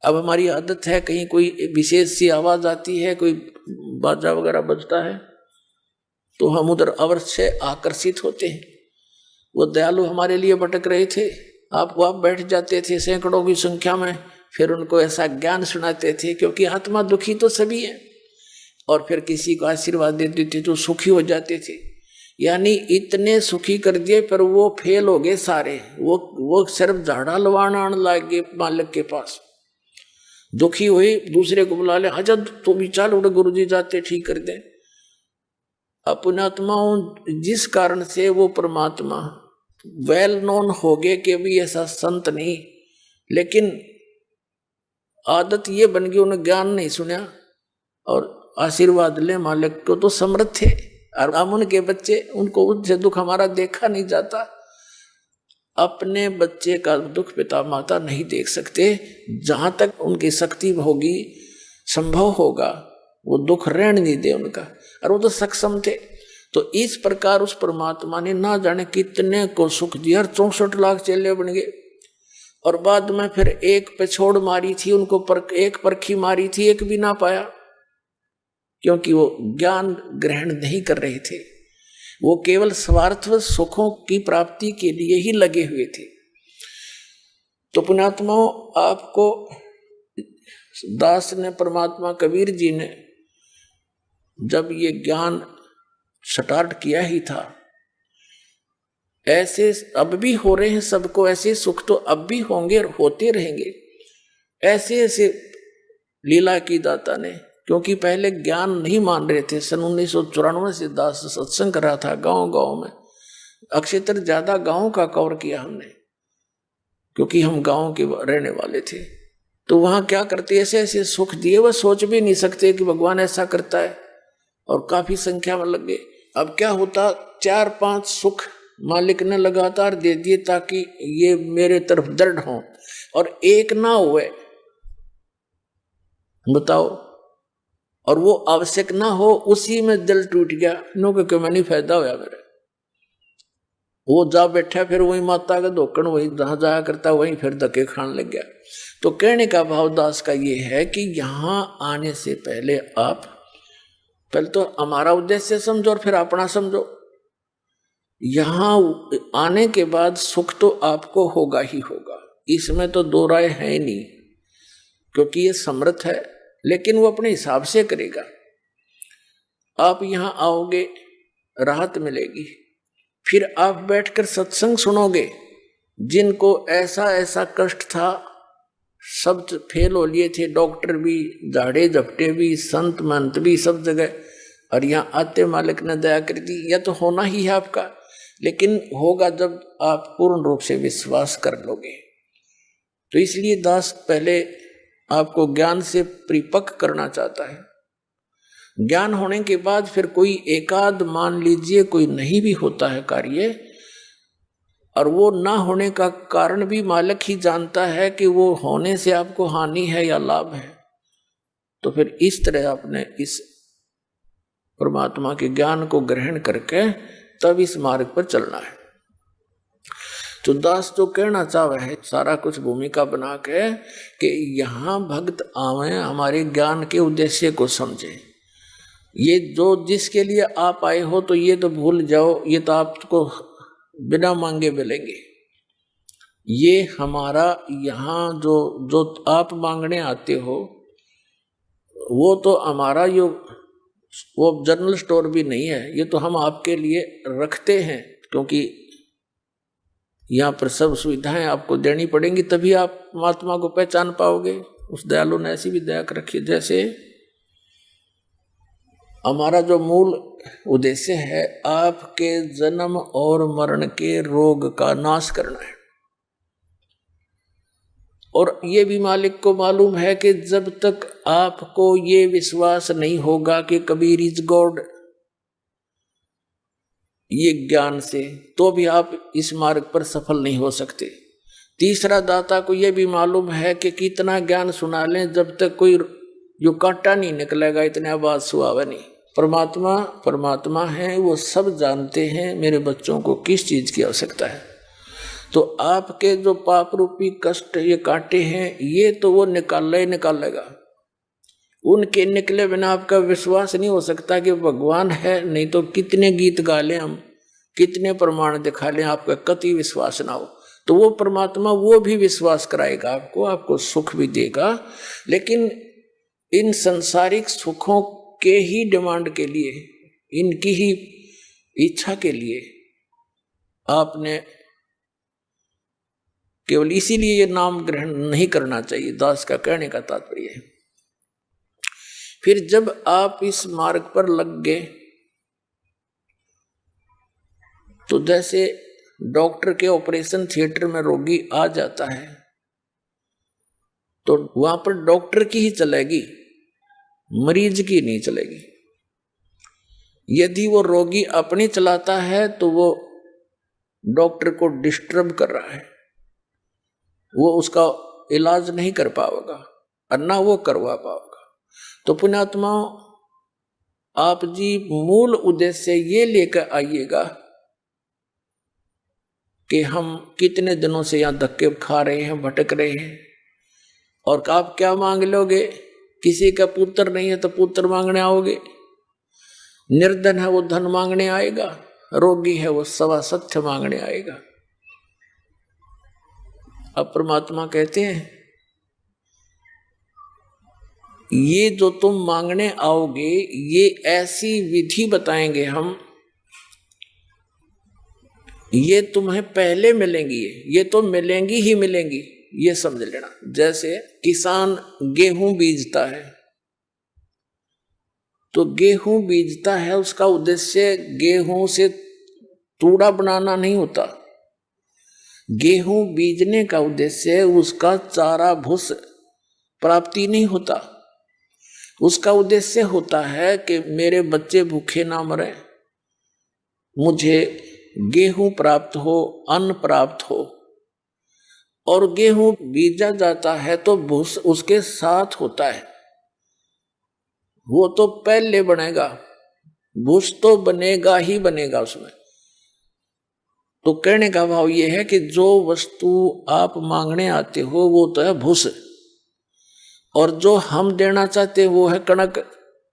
अब हमारी आदत है, कहीं कोई विशेष सी आवाज आती है, कोई बाजा वगैरह बजता है, तो हम उधर अवश्य आकर्षित होते हैं। वो दयालु हमारे लिए भटक रहे थे, आप बैठ जाते थे सैकड़ों की संख्या में, फिर उनको ऐसा ज्ञान सुनाते थे, क्योंकि आत्मा दुखी तो सभी है, और फिर किसी को आशीर्वाद देते थे तो सुखी हो जाते थे। यानी इतने सुखी कर दिए, पर वो फेल हो गए सारे। वो सिर्फ झाड़ा लवाना आने लग गए मालिक के पास। दुखी हुए, दूसरे को बुला ले, हजर तो भी चाल उड़े, गुरु जी जाते ठीक कर दे। अपनात्माओं, जिस कारण से वो परमात्मा वेल नोन हो गए कि भी ऐसा संत नहीं, लेकिन आदत ये बन गई, उन्हें ज्ञान नहीं सुना और आशीर्वाद ले मालिक को, तो समर्थ थे। और हम उनके बच्चे, उनको उनसे दुख हमारा देखा नहीं जाता। अपने बच्चे का दुख पिता माता नहीं देख सकते, जहां तक उनकी शक्ति होगी, संभव होगा, वो दुख रहने नहीं दे उनका। और वो तो सक्षम थे। तो इस प्रकार उस परमात्मा ने ना जाने कितने को सुख दिया, 64 लाख चेले बन गए। और बाद में फिर एक पे छोड़ मारी थी उनको, एक परखी मारी थी, एक भी ना पाया। क्योंकि वो ज्ञान ग्रहण नहीं कर रहे थे, वो केवल स्वार्थवश सुखों की प्राप्ति के लिए ही लगे हुए थे। तो पुण्यात्माओं, आपको दास ने, परमात्मा कबीर जी ने जब ये ज्ञान स्टार्ट किया ही था, ऐसे अब भी हो रहे हैं सबको, ऐसे सुख तो अब भी होंगे और होते रहेंगे। ऐसे ऐसे लीला की दाता ने, क्योंकि पहले ज्ञान नहीं मान रहे थे। सन 1994 से दास सत्संग कर रहा था गांव गांव में। अक्षेत्र ज्यादा गांव का कवर किया हमने, क्योंकि हम गांव के रहने वाले थे। तो वहां क्या करते, ऐसे ऐसे सुख दिए, वह सोच भी नहीं सकते कि भगवान ऐसा करता है, और काफी संख्या में लग गए। अब क्या होता, 4-5 सुख मालिक ने लगातार दे दिए ताकि ये मेरे तरफ दृढ़ हो, और एक ना हुए, बताओ, और वो आवश्यक ना हो, उसी में दिल टूट गया। नो क्योंकि मैंने फायदा होया मेरे, वो जा बैठा, फिर वही माता का धोकन, वही जहां जाया करता वहीं फिर धक्के खाने लग गया। तो कहने का भाव दास का ये है कि यहां आने से पहले आप पहले तो हमारा उद्देश्य समझो और फिर अपना समझो। यहां आने के बाद सुख तो आपको होगा ही होगा, इसमें तो दो राय है ही नहीं, क्योंकि ये समर्थ है, लेकिन वो अपने हिसाब से करेगा। आप यहां आओगे, राहत मिलेगी, फिर आप बैठकर सत्संग सुनोगे। जिनको ऐसा ऐसा कष्ट था, सब फेल हो लिए थे, डॉक्टर भी, झाड़े झपटे भी, संत महंत भी, सब जगह, और यहाँ आते मालिक ने दया कर दी। यह तो होना ही है आपका, लेकिन होगा जब आप पूर्ण रूप से विश्वास कर लोगे। तो इसलिए दास पहले आपको ज्ञान से परिपक्व करना चाहता है। ज्ञान होने के बाद फिर कोई एकाध, मान लीजिए कोई नहीं भी होता है कार्य, और वो ना होने का कारण भी मालिक ही जानता है कि वो होने से आपको हानि है या लाभ है, तो फिर इस तरह आपने इस परमात्मा के ज्ञान को ग्रहण करके तब इस मार्ग पर चलना है। तो दास जो कहना चाह है, सारा कुछ भूमिका बना के कि यहाँ भक्त आवे, हमारे ज्ञान के उद्देश्य को समझे। ये जो जिसके लिए आप आए हो, तो ये तो भूल जाओ, ये तो आपको बिना मांगे मिलेंगे। ये हमारा यहाँ जो आप मांगने आते हो, वो तो हमारा वो जनरल स्टोर भी नहीं है, ये तो हम आपके लिए रखते हैं, क्योंकि यहाँ पर सब सुविधाएं आपको देनी पड़ेंगी, तभी आप परमात्मा को पहचान पाओगे। उस दयालु ने ऐसी भी दया कर रखी है। जैसे हमारा जो मूल उद्देश्य है, आपके जन्म और मरण के रोग का नाश करना है। और ये भी मालिक को मालूम है कि जब तक आपको ये विश्वास नहीं होगा कि कबीर इज गॉड, ये ज्ञान से, तो भी आप इस मार्ग पर सफल नहीं हो सकते। तीसरा, दाता को यह भी मालूम है कि कितना ज्ञान सुना लें, जब तक कोई जो कांटा नहीं निकलेगा, इतने आवाज सुहावे नहीं। परमात्मा है, वो सब जानते हैं मेरे बच्चों को किस चीज की आवश्यकता है। तो आपके जो पाप रूपी कष्ट ये कांटे हैं, ये तो वो निकालेगा। उनके निकले बिना आपका विश्वास नहीं हो सकता कि भगवान है। नहीं तो कितने गीत गा लें हम, कितने प्रमाण दिखा लें, आपका कति विश्वास ना हो, तो वो परमात्मा वो भी विश्वास कराएगा आपको सुख भी देगा। लेकिन इन संसारिक सुखों के ही डिमांड के लिए, इनकी ही इच्छा के लिए आपने केवल इसीलिए ये नाम ग्रहण नहीं करना चाहिए। दास का कहने का तात्पर्य है। फिर जब आप इस मार्ग पर लग गए, तो जैसे डॉक्टर के ऑपरेशन थिएटर में रोगी आ जाता है, तो वहां पर डॉक्टर की ही चलेगी, मरीज की नहीं चलेगी। यदि वो रोगी अपनी चलाता है, तो वो डॉक्टर को डिस्टर्ब कर रहा है, वो उसका इलाज नहीं कर पाएगा और ना वो करवा पाएगा। तो पुण्यात्माओं, आप जी मूल उद्देश्य ये लेकर आइएगा कि हम कितने दिनों से यहाँ धक्के खा रहे हैं, भटक रहे हैं, और आप क्या मांग लोगे किसी का पुत्र नहीं है तो पुत्र मांगने आओगे, निर्धन है वो धन मांगने आएगा, रोगी है वो सवा सत्य मांगने आएगा। अब परमात्मा कहते हैं ये जो तुम मांगने आओगे ये ऐसी विधि बताएंगे हम, ये तुम्हें पहले मिलेंगी, ये तो मिलेंगी ही मिलेंगी, ये समझ लेना। जैसे किसान गेहूं बीजता है तो गेहूं बीजता है, उसका उद्देश्य गेहूं से तूड़ा बनाना नहीं होता। गेहूं बीजने का उद्देश्य उसका चारा भूस प्राप्ति नहीं होता। उसका उद्देश्य होता है कि मेरे बच्चे भूखे ना मरे, मुझे गेहूं प्राप्त हो, अन्न प्राप्त हो। और गेहूं बीजा जाता है तो भूस उसके साथ होता है, वो तो पहले बनेगा, भूस तो बनेगा ही बनेगा उसमें। तो कहने का भाव ये है कि जो वस्तु आप मांगने आते हो वो तो है भूस, और जो हम देना चाहते हैं वो है कणक,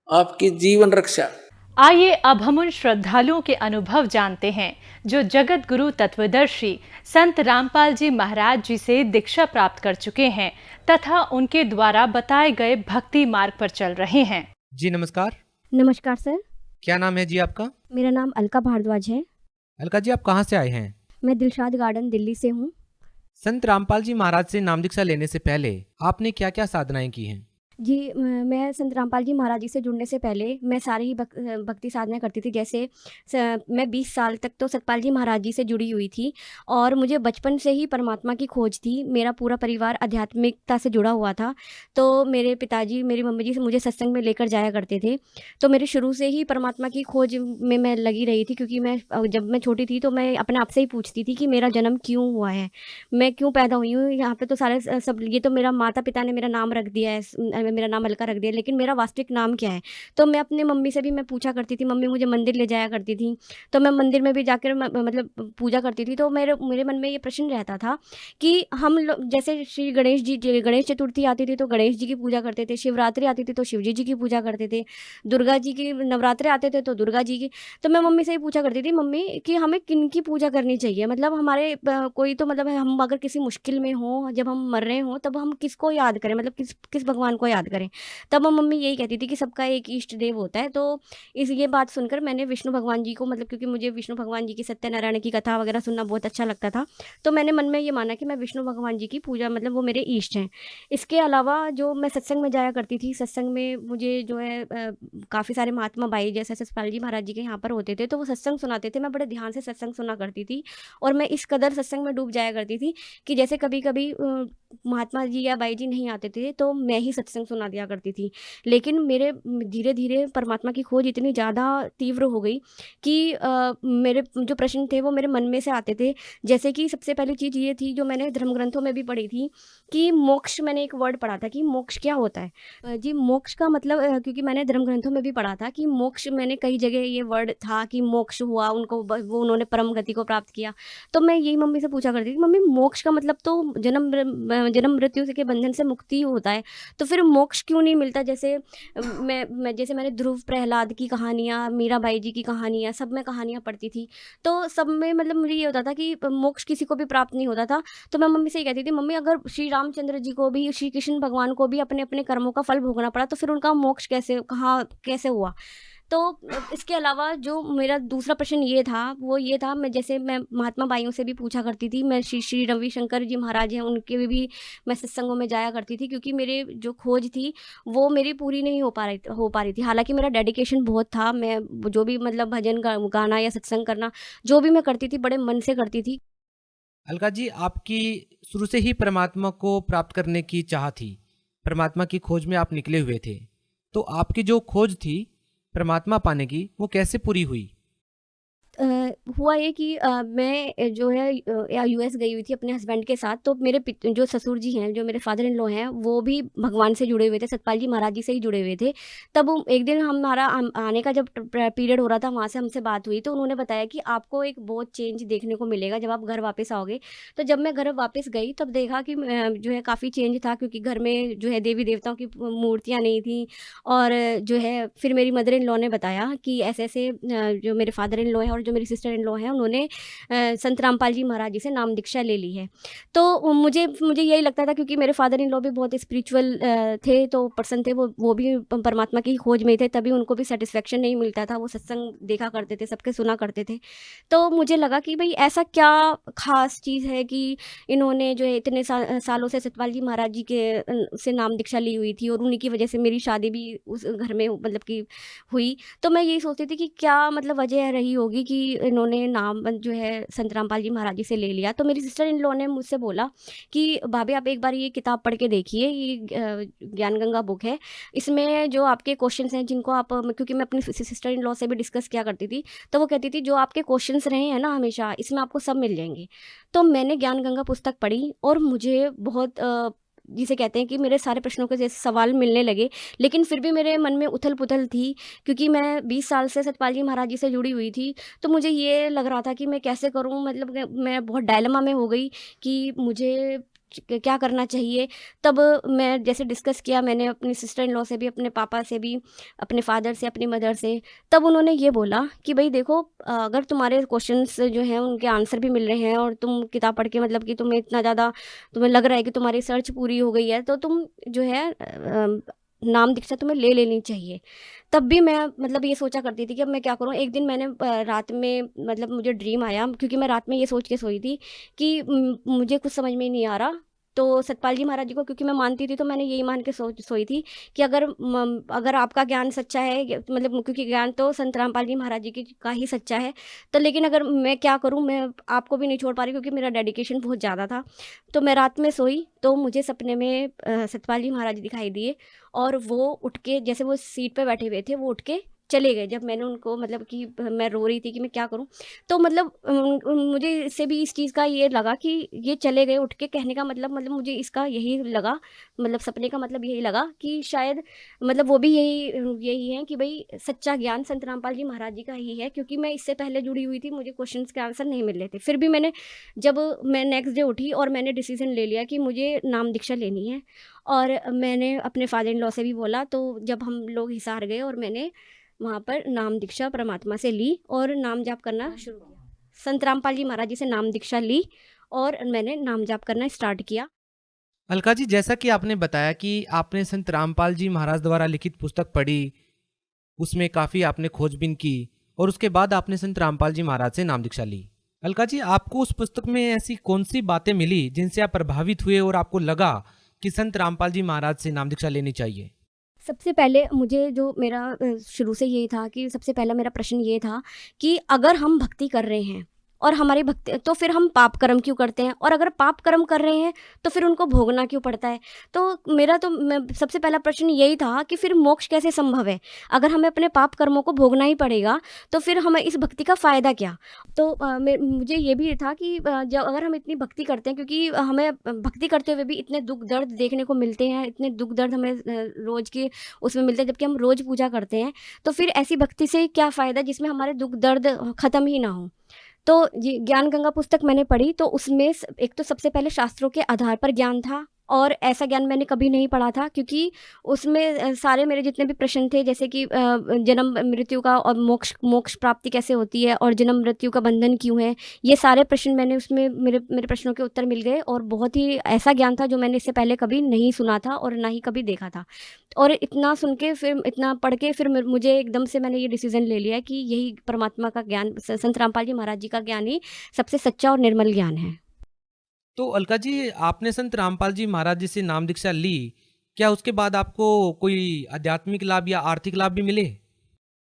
आपकी जीवन रक्षा। आइए अब हम उन श्रद्धालुओं के अनुभव जानते हैं जो जगत गुरु तत्वदर्शी संत रामपाल जी महाराज जी से दीक्षा प्राप्त कर चुके हैं तथा उनके द्वारा बताए गए भक्ति मार्ग पर चल रहे हैं। जी नमस्कार। नमस्कार सर। क्या नाम है जी आपका? मेरा नाम अलका भारद्वाज है। अलका जी, आप कहाँ से आए हैं? मैं दिलशाद गार्डन दिल्ली से हूँ। संत रामपाल जी महाराज से नाम दीक्षा लेने से पहले आपने क्या क्या साधनाएं की हैं? जी मैं संत रामपाल जी महाराज जी से जुड़ने से पहले मैं सारी ही भक्ति साधना करती थी। जैसे मैं 20 साल तक तो सतपाल जी महाराज जी से जुड़ी हुई थी और मुझे बचपन से ही परमात्मा की खोज थी। मेरा पूरा परिवार आध्यात्मिकता से जुड़ा हुआ था, तो मेरे पिताजी मेरी मम्मी जी से मुझे सत्संग में लेकर जाया करते थे। तो मेरे शुरू से ही परमात्मा की खोज में मैं लगी रही थी, क्योंकि जब मैं छोटी थी तो मैं अपने आप से ही पूछती थी कि मेरा जन्म क्यों हुआ है, मैं क्यों पैदा हुई हूँ यहाँ पे। तो सारे सब ये तो मेरा माता पिता ने मेरा नाम रख दिया है, मेरा नाम अलका रख दिया, लेकिन मेरा वास्तविक नाम क्या है। तो मैं अपने मम्मी से भी मैं पूछा करती थी, मम्मी मुझे मंदिर ले जाया करती थी, तो मैं मंदिर में भी जाकर मतलब पूजा करती थी। तो मेरे मन में ये प्रश्न रहता था कि हम लोग जैसे श्री गणेश चतुर्थी आती थी तो गणेश जी की पूजा करते थे, शिवरात्रि आती थी तो शिव जी की पूजा करते थे, दुर्गा जी की नवरात्रे आते थे तो दुर्गा जी की। तो मैं मम्मी से ही पूछा करती थी, मम्मी कि हमें किन की पूजा करनी चाहिए, मतलब हमारे कोई तो मतलब हम अगर किसी मुश्किल में हो, जब हम मर रहे हो, तब हम किसको याद करें, मतलब किस भगवान को याद करें। तब मम्मी यही कहती थी कि सबका एक इष्ट देव होता है। तो ये बात सुनकर मैंने विष्णु भगवान जी को, मतलब क्योंकि मुझे विष्णु भगवान जी की सत्यनारायण की कथा वगैरह सुनना बहुत अच्छा लगता था, तो मैंने मन में ये माना कि मैं विष्णु भगवान जी की पूजा, मतलब वो मेरे इष्ट हैं। इसके अलावा जो मैं सत्संग में जाया करती थी, सत्संग में मुझे जो है काफ़ी सारे महात्मा भाई जैसे सतपाल जी महाराज जी के यहाँ पर होते थे, तो वो सत्संग सुनाते थे। मैं बड़े ध्यान से सत्संग सुना करती थी और मैं इस कदर सत्संग में डूब जाया करती थी कि जैसे कभी कभी महात्मा जी या बाई जी नहीं आते थे तो मैं ही सत्संग सुना दिया करती थी। लेकिन मेरे धीरे धीरे परमात्मा की खोज इतनी ज़्यादा तीव्र हो गई कि मेरे जो प्रश्न थे वो मेरे मन में से आते थे। जैसे कि सबसे पहली चीज़ ये थी जो मैंने धर्म ग्रंथों में भी पढ़ी थी कि मोक्ष, मैंने एक वर्ड पढ़ा था कि मोक्ष क्या होता है। जी मोक्ष का मतलब, क्योंकि मैंने धर्म ग्रंथों में भी पढ़ा था कि मोक्ष, मैंने कई जगह ये वर्ड था कि मोक्ष हुआ उनको, वो उन्होंने परम गति को प्राप्त किया। तो मैं यही मम्मी से पूछा करती थी, मम्मी मोक्ष का मतलब तो जन्म मृत्यु के बंधन से मुक्ति होता है, तो फिर मोक्ष क्यों नहीं मिलता। जैसे जैसे मैंने ध्रुव प्रहलाद की कहानियाँ, मीराबाई जी की कहानियाँ, सब में कहानियाँ पढ़ती थी, तो सब में मतलब मुझे ये होता था कि मोक्ष किसी को भी प्राप्त नहीं होता था। तो मैं मम्मी से ही कहती थी, मम्मी अगर श्री रामचंद्र जी को भी, श्री कृष्ण भगवान को भी अपने अपने कर्मों का फल भोगना पड़ा, तो फिर उनका मोक्ष कैसे हुआ। तो इसके अलावा जो मेरा दूसरा प्रश्न ये था, वो ये था, मैं महात्मा बाइयों से भी पूछा करती थी। मैं श्री रविशंकर जी महाराज हैं, उनके भी मैं सत्संगों में जाया करती थी, क्योंकि मेरे जो खोज थी वो मेरी पूरी नहीं हो पा रही थी। हालांकि मेरा डेडिकेशन बहुत था, मैं जो भी मतलब भजन गाना या सत्संग करना जो भी मैं करती थी बड़े मन से करती थी। अलका जी, आपकी शुरू से ही परमात्मा को प्राप्त करने की चाह थी, परमात्मा की खोज में आप निकले हुए थे, तो आपकी जो खोज थी परमात्मा पाने की वो कैसे पूरी हुई? हुआ ये कि मैं जो है यूएस गई हुई थी अपने हस्बैंड के साथ। तो मेरे जो ससुर जी हैं, जो मेरे फादर इन लॉ हैं, वो भी भगवान से जुड़े हुए थे, सतपाल जी महाराज जी से ही जुड़े हुए थे। तब एक दिन हमारा आने का जब पीरियड हो रहा था, वहाँ से हमसे बात हुई, तो उन्होंने बताया कि आपको एक बहुत चेंज देखने को मिलेगा जब आप घर वापस आओगे। तो जब मैं घर वापस गई तब देखा कि जो है काफ़ी चेंज था, क्योंकि घर में जो है देवी देवताओं की मूर्तियाँ नहीं थी। और जो है फिर मेरी मदर इन लॉ ने बताया कि ऐसे ऐसे जो मेरे फादर इन लॉ हैं और जो मेरी सिस्टर इन लॉ हैं, उन्होंने संत रामपाल जी महाराज जी से नाम दीक्षा ले ली है। तो मुझे मुझे यही लगता था, क्योंकि मेरे फादर इन लॉ भी बहुत स्पिरिचुअल थे, तो पर्सन थे, वो भी परमात्मा की खोज में थे, तभी उनको भी सेटिस्फेक्शन नहीं मिलता था। वो सत्संग देखा करते थे, सबके सुना करते थे। तो मुझे लगा कि भाई ऐसा क्या खास चीज़ है कि इन्होंने जो है इतने सालों से सतपाल जी महाराज जी के से नाम दीक्षा ली हुई थी, और उन्हीं की वजह से मेरी शादी भी उस घर में मतलब कि हुई। तो मैं यही सोचती थी कि क्या मतलब वजह रही होगी कि इन्होंने नाम जो है संत रामपाल जी महाराज जी से ले लिया। तो मेरी सिस्टर इन लॉ ने मुझसे बोला कि भाभी आप एक बार ये किताब पढ़ के देखिए, ये ज्ञान गंगा बुक है, इसमें जो आपके क्वेश्चंस हैं जिनको आप, क्योंकि मैं अपनी सिस्टर इन लॉ से भी डिस्कस किया करती थी, तो वो कहती थी जो आपके क्वेश्चंस रहे हैं ना हमेशा, इसमें आपको सब मिल जाएंगे। तो मैंने ज्ञान गंगा पुस्तक पढ़ी और मुझे बहुत जिसे कहते हैं कि मेरे सारे प्रश्नों के जैसे सवाल मिलने लगे। लेकिन फिर भी मेरे मन में उथल पुथल थी, क्योंकि मैं 20 साल से सतपाल जी महाराज जी से जुड़ी हुई थी। तो मुझे ये लग रहा था कि मैं कैसे करूं, मतलब कि मैं बहुत डायलेमा में हो गई कि मुझे क्या करना चाहिए। तब मैं जैसे डिस्कस किया मैंने अपनी सिस्टर इन लॉ से भी, अपने पापा से भी, अपने फादर से, अपनी मदर से। तब उन्होंने ये बोला कि भाई देखो, अगर तुम्हारे क्वेश्चंस जो हैं उनके आंसर भी मिल रहे हैं, और तुम किताब पढ़ के मतलब कि तुम्हें इतना ज़्यादा तुम्हें लग रहा है कि तुम्हारी सर्च पूरी हो गई है, तो तुम जो है नाम दीक्षा तुम्हें ले लेनी चाहिए। तब भी मैं मतलब ये सोचा करती थी कि अब मैं क्या करूँ। एक दिन मैंने रात में मतलब मुझे ड्रीम आया, क्योंकि मैं रात में ये सोच के सोई थी कि मुझे कुछ समझ में ही नहीं आ रहा। तो सतपाल जी महाराज जी को क्योंकि मैं मानती थी, तो मैंने यही मान के सोई थी कि अगर आपका ज्ञान सच्चा है, मतलब क्योंकि ज्ञान तो संत रामपाल जी महाराज जी का ही सच्चा है, तो लेकिन अगर मैं क्या करूं, मैं आपको भी नहीं छोड़ पा रही, क्योंकि मेरा डेडिकेशन बहुत ज़्यादा था। तो मैं रात में सोई तो मुझे सपने में सतपाल जी महाराज जी दिखाई दिए, और वो उठ के, जैसे वो सीट पे बैठे हुए थे, वो उठ के चले गए। जब मैंने उनको मतलब कि मैं रो रही थी कि मैं क्या करूं, तो मतलब मुझे इससे भी इस चीज़ का ये लगा कि ये चले गए उठ के, कहने का मतलब मुझे इसका यही लगा, मतलब सपने का मतलब यही लगा कि शायद मतलब वो भी यही है कि भाई सच्चा ज्ञान संत रामपाल जी महाराज जी का ही है। क्योंकि मैं इससे पहले जुड़ी हुई थी, मुझे क्वेश्चंस के आंसर नहीं मिल रहे थे, फिर भी जब मैं नेक्स्ट डे उठी और मैंने डिसीजन ले लिया कि मुझे नाम दीक्षा लेनी है। और मैंने अपने फादर इन लॉ से भी बोला, तो जब हम लोग हिसार गए और मैंने वहाँ पर नाम दीक्षा परमात्मा से ली और नाम जाप करना शुरू किया। संत रामपाल जी महाराज जी से नाम दीक्षा ली और मैंने नाम जाप करना स्टार्ट किया। अलका जी, जैसा कि आपने बताया कि आपने संत रामपाल जी महाराज द्वारा लिखित पुस्तक पढ़ी, उसमें काफ़ी आपने खोजबीन की और उसके बाद आपने संत रामपाल जी महाराज से नाम दीक्षा ली। अलका जी, आपको उस पुस्तक में ऐसी कौन सी बातें मिली जिनसे आप प्रभावित हुए और आपको लगा कि संत रामपाल जी महाराज से नाम दीक्षा लेनी चाहिए? सबसे पहले मुझे जो मेरा शुरू से ये था कि सबसे पहला मेरा प्रश्न ये था कि अगर हम भक्ति कर रहे हैं और हमारी भक्ति, तो फिर हम पाप कर्म क्यों करते हैं, और अगर पाप कर्म कर रहे हैं तो फिर उनको भोगना क्यों पड़ता है। तो मेरा तो सबसे पहला प्रश्न यही था कि फिर मोक्ष कैसे संभव है, अगर हमें अपने पाप कर्मों को भोगना ही पड़ेगा तो फिर हमें इस भक्ति का फ़ायदा क्या। तो मुझे ये भी था कि जब अगर हम इतनी भक्ति करते हैं, क्योंकि हमें भक्ति करते हुए भी इतने दुख दर्द देखने को मिलते हैं, इतने दुख दर्द हमें रोज़ के उसमें मिलते हैं, जबकि हम रोज़ पूजा करते हैं, तो फिर ऐसी भक्ति से क्या फ़ायदा जिसमें हमारे दुख दर्द ख़त्म ही ना हो। तो ये ज्ञान गंगा पुस्तक मैंने पढ़ी, तो उसमें एक तो सबसे पहले शास्त्रों के आधार पर ज्ञान था, और ऐसा ज्ञान मैंने कभी नहीं पढ़ा था, क्योंकि उसमें सारे मेरे जितने भी प्रश्न थे, जैसे कि जन्म मृत्यु का और मोक्ष प्राप्ति कैसे होती है, और जन्म मृत्यु का बंधन क्यों है, ये सारे प्रश्न मैंने उसमें मेरे प्रश्नों के उत्तर मिल गए। और बहुत ही ऐसा ज्ञान था जो मैंने इससे पहले कभी नहीं सुना था और ना ही कभी देखा था। और इतना सुन के, फिर इतना पढ़ के, फिर मुझे एकदम से मैंने ये डिसीजन ले लिया कि यही परमात्मा का ज्ञान, संत रामपाल जी महाराज जी का ज्ञान ही सबसे सच्चा और निर्मल ज्ञान है। तो अलका जी, आपने संत रामपाल जी महाराज जी से नाम दीक्षा ली, क्या उसके बाद आपको कोई आध्यात्मिक लाभ या आर्थिक लाभ भी मिले?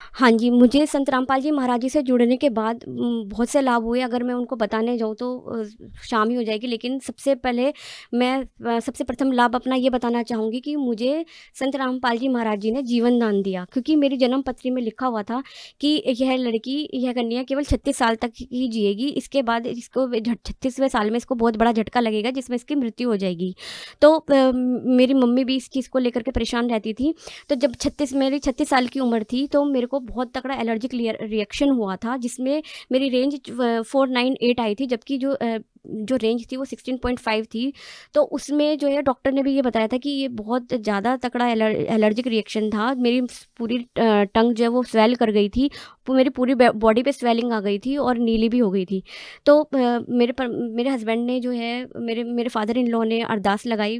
हाँ जी, मुझे संत रामपाल जी महाराज जी से जुड़ने के बाद बहुत से लाभ हुए। अगर मैं उनको बताने जाऊँ तो शाम ही हो जाएगी। लेकिन सबसे पहले मैं सबसे प्रथम लाभ अपना ये बताना चाहूँगी कि मुझे संत रामपाल जी महाराज जी ने जीवन दान दिया, क्योंकि मेरी जन्म पत्री में लिखा हुआ था कि यह लड़की, यह कन्या केवल 36 साल तक ही जिएगी, इसके बाद इसको 36वें साल में इसको बहुत बड़ा झटका लगेगा जिसमें इसकी मृत्यु हो जाएगी। तो मेरी मम्मी भी इस चीज़ को लेकर के परेशान रहती थी। तो जब मेरी 36 साल की उम्र थी, तो मेरे को बहुत तगड़ा एलर्जिक रिएक्शन हुआ था, जिसमें मेरी रेंज 498 आई थी, जबकि जो रेंज थी वो 16.5 थी। तो उसमें जो है डॉक्टर ने भी ये बताया था कि ये बहुत ज़्यादा तगड़ा एलर्जिक रिएक्शन था। मेरी पूरी टंग जो है वो स्वेल कर गई थी, मेरी पूरी बॉडी पे स्वेलिंग आ गई थी और नीली भी हो गई थी। तो मेरे हस्बैंड ने जो है, मेरे फादर इन लॉ ने अरदास लगाई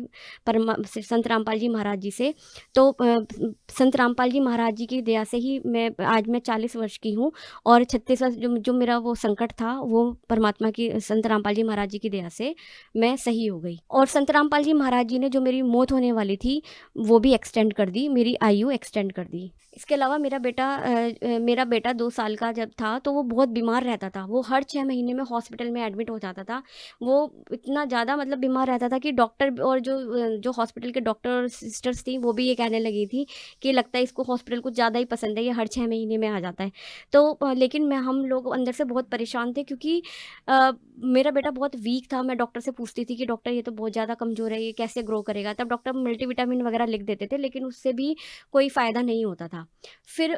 संत रामपाल जी महाराज जी से। तो संत रामपाल जी महाराज जी की दया से ही मैं 40 वर्ष की हूँ, और 36 वर्ष जो मेरा वो संकट था, वो परमात्मा की, संत रामपाल जी महाराज जी की दया से मैं सही हो गई। और संत रामपाल जी महाराज जी ने जो मेरी मौत होने वाली थी वो भी एक्सटेंड कर दी, मेरी आयु एक्सटेंड कर दी। इसके अलावा मेरा बेटा 2 साल का जब था, तो वो बहुत बीमार रहता था। वो हर 6 महीने में हॉस्पिटल में एडमिट हो जाता था। वो इतना ज़्यादा मतलब बीमार रहता था कि डॉक्टर और जो हॉस्पिटल के डॉक्टर और सिस्टर्स थी, वो भी ये कहने लगी थी कि लगता है इसको हॉस्पिटल कुछ ज़्यादा ही पसंद है, ये हर 6 महीने में आ जाता है। तो लेकिन हम लोग अंदर से बहुत परेशान थे, क्योंकि मेरा बेटा बहुत वीक था। मैं डॉक्टर से पूछती थी कि डॉक्टर ये तो बहुत ज़्यादा कमज़ोर है, ये कैसे ग्रो करेगा? तब डॉक्टर मल्टीविटामिन वगैरह लिख देते थे, लेकिन उससे भी कोई फ़ायदा नहीं होता था। फिर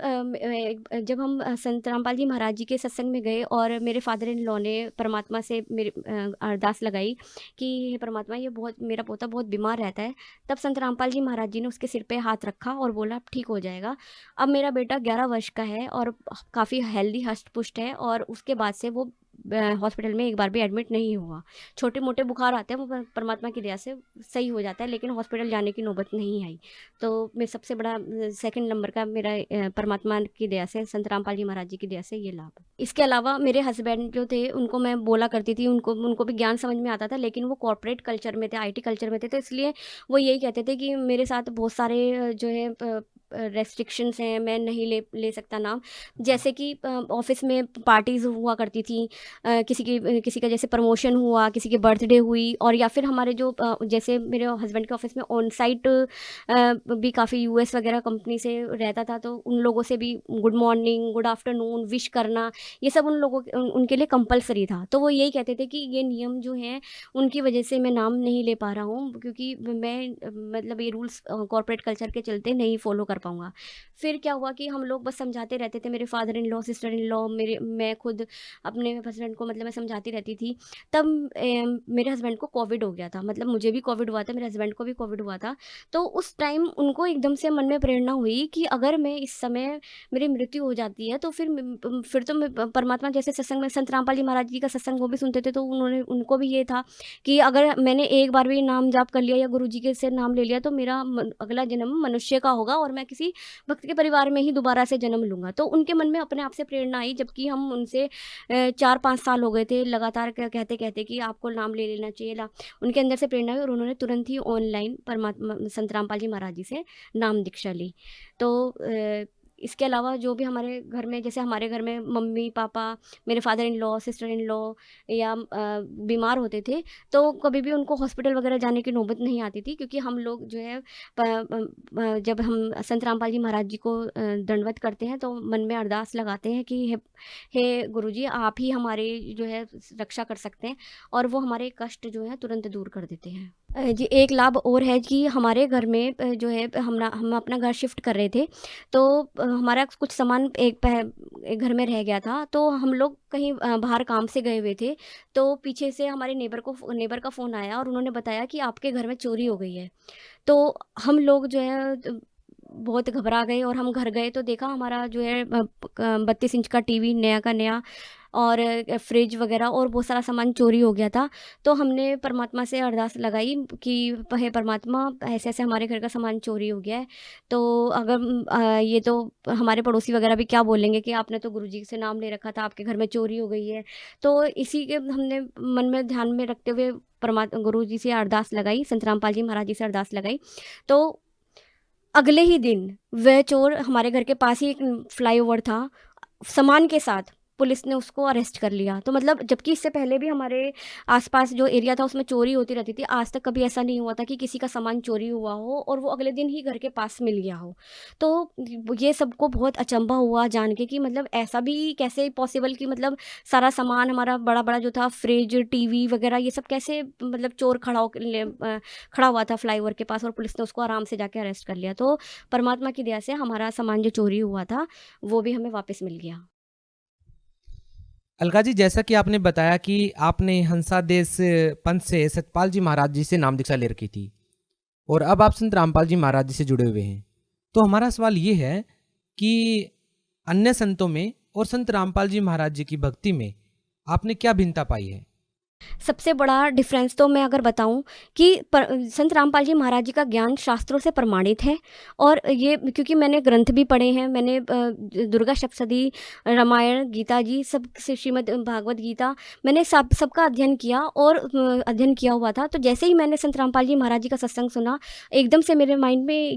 जब हम संत रामपाल जी महाराज जी के सत्संग में गए, और मेरे फादर इन लॉ ने परमात्मा से मेरी अरदास लगाई कि हे परमात्मा, ये मेरा पोता बहुत बीमार रहता है। तब संत रामपाल जी महाराज जी ने उसके सिर पे हाथ रखा और बोला अब ठीक हो जाएगा। अब मेरा बेटा 11 वर्ष का है और काफ़ी हेल्दी हष्ट पुष्ट है, और उसके बाद से वो हॉस्पिटल में एक बार भी एडमिट नहीं हुआ। छोटे मोटे बुखार आते हैं, वो परमात्मा की दया से सही हो जाता है, लेकिन हॉस्पिटल जाने की नौबत नहीं आई। तो मैं सबसे बड़ा सेकंड नंबर का मेरा परमात्मा की दया से, संत रामपाल जी महाराज जी की दया से ये लाभ। इसके अलावा मेरे हस्बैंड जो थे, उनको मैं बोला करती थी, उनको भी ज्ञान समझ में आता था, लेकिन वो कॉर्पोरेट कल्चर में थे, IT कल्चर में थे, तो इसलिए वो यही कहते थे कि मेरे साथ बहुत सारे जो है रेस्ट्रिक्शंस हैं, मैं नहीं ले सकता नाम। जैसे कि ऑफिस में पार्टीज़ हुआ करती थी, किसी का जैसे प्रमोशन हुआ, किसी की बर्थडे हुई, और या फिर हमारे जो जैसे मेरे हस्बैंड के ऑफिस में ऑन साइट भी काफ़ी US वगैरह कंपनी से रहता था, तो उन लोगों से भी good morning, good afternoon wish करना, ये सब उनके लिए कंपलसरी था। तो वो यही कहते थे कि ये नियम जो हैं, उनकी वजह से मैं नाम नहीं ले पा रहा हूँ, क्योंकि मैं मतलब ये रूल्स कॉर्पोरेट कल्चर के चलते नहीं फॉलो कर पाऊँगा। फिर क्या हुआ कि हम लोग बस समझाते रहते थे, मेरे father in law, sister in law, मैं खुद अपने हस्बैंड को मतलब मैं समझाती रहती थी। तब मेरे हस्बैंड को कोविड हो गया था, मतलब मुझे भी कोविड हुआ था, मेरे हस्बैंड को भी कोविड हुआ था। तो उस टाइम उनको एकदम से मन में प्रेरणा हुई कि अगर मैं इस समय मेरी मृत्यु हो जाती है, तो फिर तो मैं परमात्मा जैसे सत्संग में संत रामपाल जी महाराज जी का सत्संग वो भी सुनते थे, तो उनको भी ये था कि अगर मैंने एक बार भी नाम जाप कर लिया या गुरु जी के से नाम ले लिया, तो मेरा अगला जन्म मनुष्य का होगा और मैं किसी भक्त के परिवार में ही दोबारा से जन्म लूँगा। तो उनके मन में अपने आप से प्रेरणा आई, जबकि हम उनसे 4-5 साल हो गए थे लगातार कहते कहते कि आपको नाम ले लेना चाहिए। उनके अंदर से प्रेरणा हुई और उन्होंने तुरंत ही ऑनलाइन परमात्मा संत रामपाल जी महाराज जी से नाम दीक्षा ली। तो इसके अलावा जो भी हमारे घर में, जैसे हमारे घर में मम्मी पापा, मेरे father in law, sister in law या बीमार होते थे, तो कभी भी उनको हॉस्पिटल वगैरह जाने की नौबत नहीं आती थी, क्योंकि हम लोग जो है जब हम संत रामपाल जी महाराज जी को दंडवत करते हैं, तो मन में अरदास लगाते हैं कि हे गुरुजी, आप ही हमारी जो है रक्षा कर सकते हैं, और वो हमारे कष्ट जो है तुरंत दूर कर देते हैं। जी, एक लाभ और है कि हमारे घर में जो है हम अपना घर शिफ्ट कर रहे थे, तो हमारा कुछ सामान एक घर में रह गया था, तो हम लोग कहीं बाहर काम से गए हुए थे, तो पीछे से हमारे नेबर का फ़ोन आया और उन्होंने बताया कि आपके घर में चोरी हो गई है। तो हम लोग जो है बहुत घबरा गए, और हम घर गए तो देखा हमारा जो है 32 इंच का टीवी नया का नया, और फ्रिज वगैरह और बहुत सारा सामान चोरी हो गया था। तो हमने परमात्मा से अरदास लगाई कि हे परमात्मा, ऐसे-ऐसे हमारे घर का सामान चोरी हो गया है, तो अगर ये तो हमारे पड़ोसी वगैरह भी क्या बोलेंगे कि आपने तो गुरुजी से नाम ले रखा था, आपके घर में चोरी हो गई है। तो इसी के हमने मन में ध्यान में रखते हुए गुरुजी से अरदास लगाई, संत रामपाल जी महाराज जी से अरदास लगाई। तो अगले ही दिन वह चोर, हमारे घर के पास ही एक फ्लाईओवर था, सामान के साथ पुलिस ने उसको अरेस्ट कर लिया। तो मतलब जबकि इससे पहले भी हमारे आसपास जो एरिया था उसमें चोरी होती रहती थी, आज तक कभी ऐसा नहीं हुआ था कि किसी का सामान चोरी हुआ हो और वो अगले दिन ही घर के पास मिल गया हो। तो ये सबको बहुत अचंभा हुआ जान के कि मतलब ऐसा भी कैसे पॉसिबल कि मतलब सारा सामान हमारा बड़ा बड़ा जो था, फ्रिज, टीवी वगैरह, ये सब कैसे मतलब चोर खड़ा हुआ था फ्लाईओवर के पास और पुलिस ने उसको आराम से जाके अरेस्ट कर लिया। तो परमात्मा की दया से हमारा सामान जो चोरी हुआ था वो भी हमें वापस मिल गया। अलका जी, जैसा कि आपने बताया कि आपने हंसादेश पंथ से सतपाल जी महाराज जी से नाम दीक्षा ले रखी थी और अब आप संत रामपाल जी महाराज जी से जुड़े हुए हैं, तो हमारा सवाल ये है कि अन्य संतों में और संत रामपाल जी महाराज जी की भक्ति में आपने क्या भिन्नता पाई है? सबसे बड़ा डिफरेंस तो मैं अगर बताऊं कि संत रामपाल जी महाराज जी का ज्ञान शास्त्रों से प्रमाणित है। और ये क्योंकि मैंने ग्रंथ भी पढ़े हैं, मैंने दुर्गा सप्तशती, रामायण, गीता जी, सब से श्रीमद् भागवत गीता, मैंने सबका अध्ययन किया और अध्ययन किया हुआ था। तो जैसे ही मैंने संत रामपाल जी महाराज जी का सत्संग सुना, एकदम से मेरे माइंड में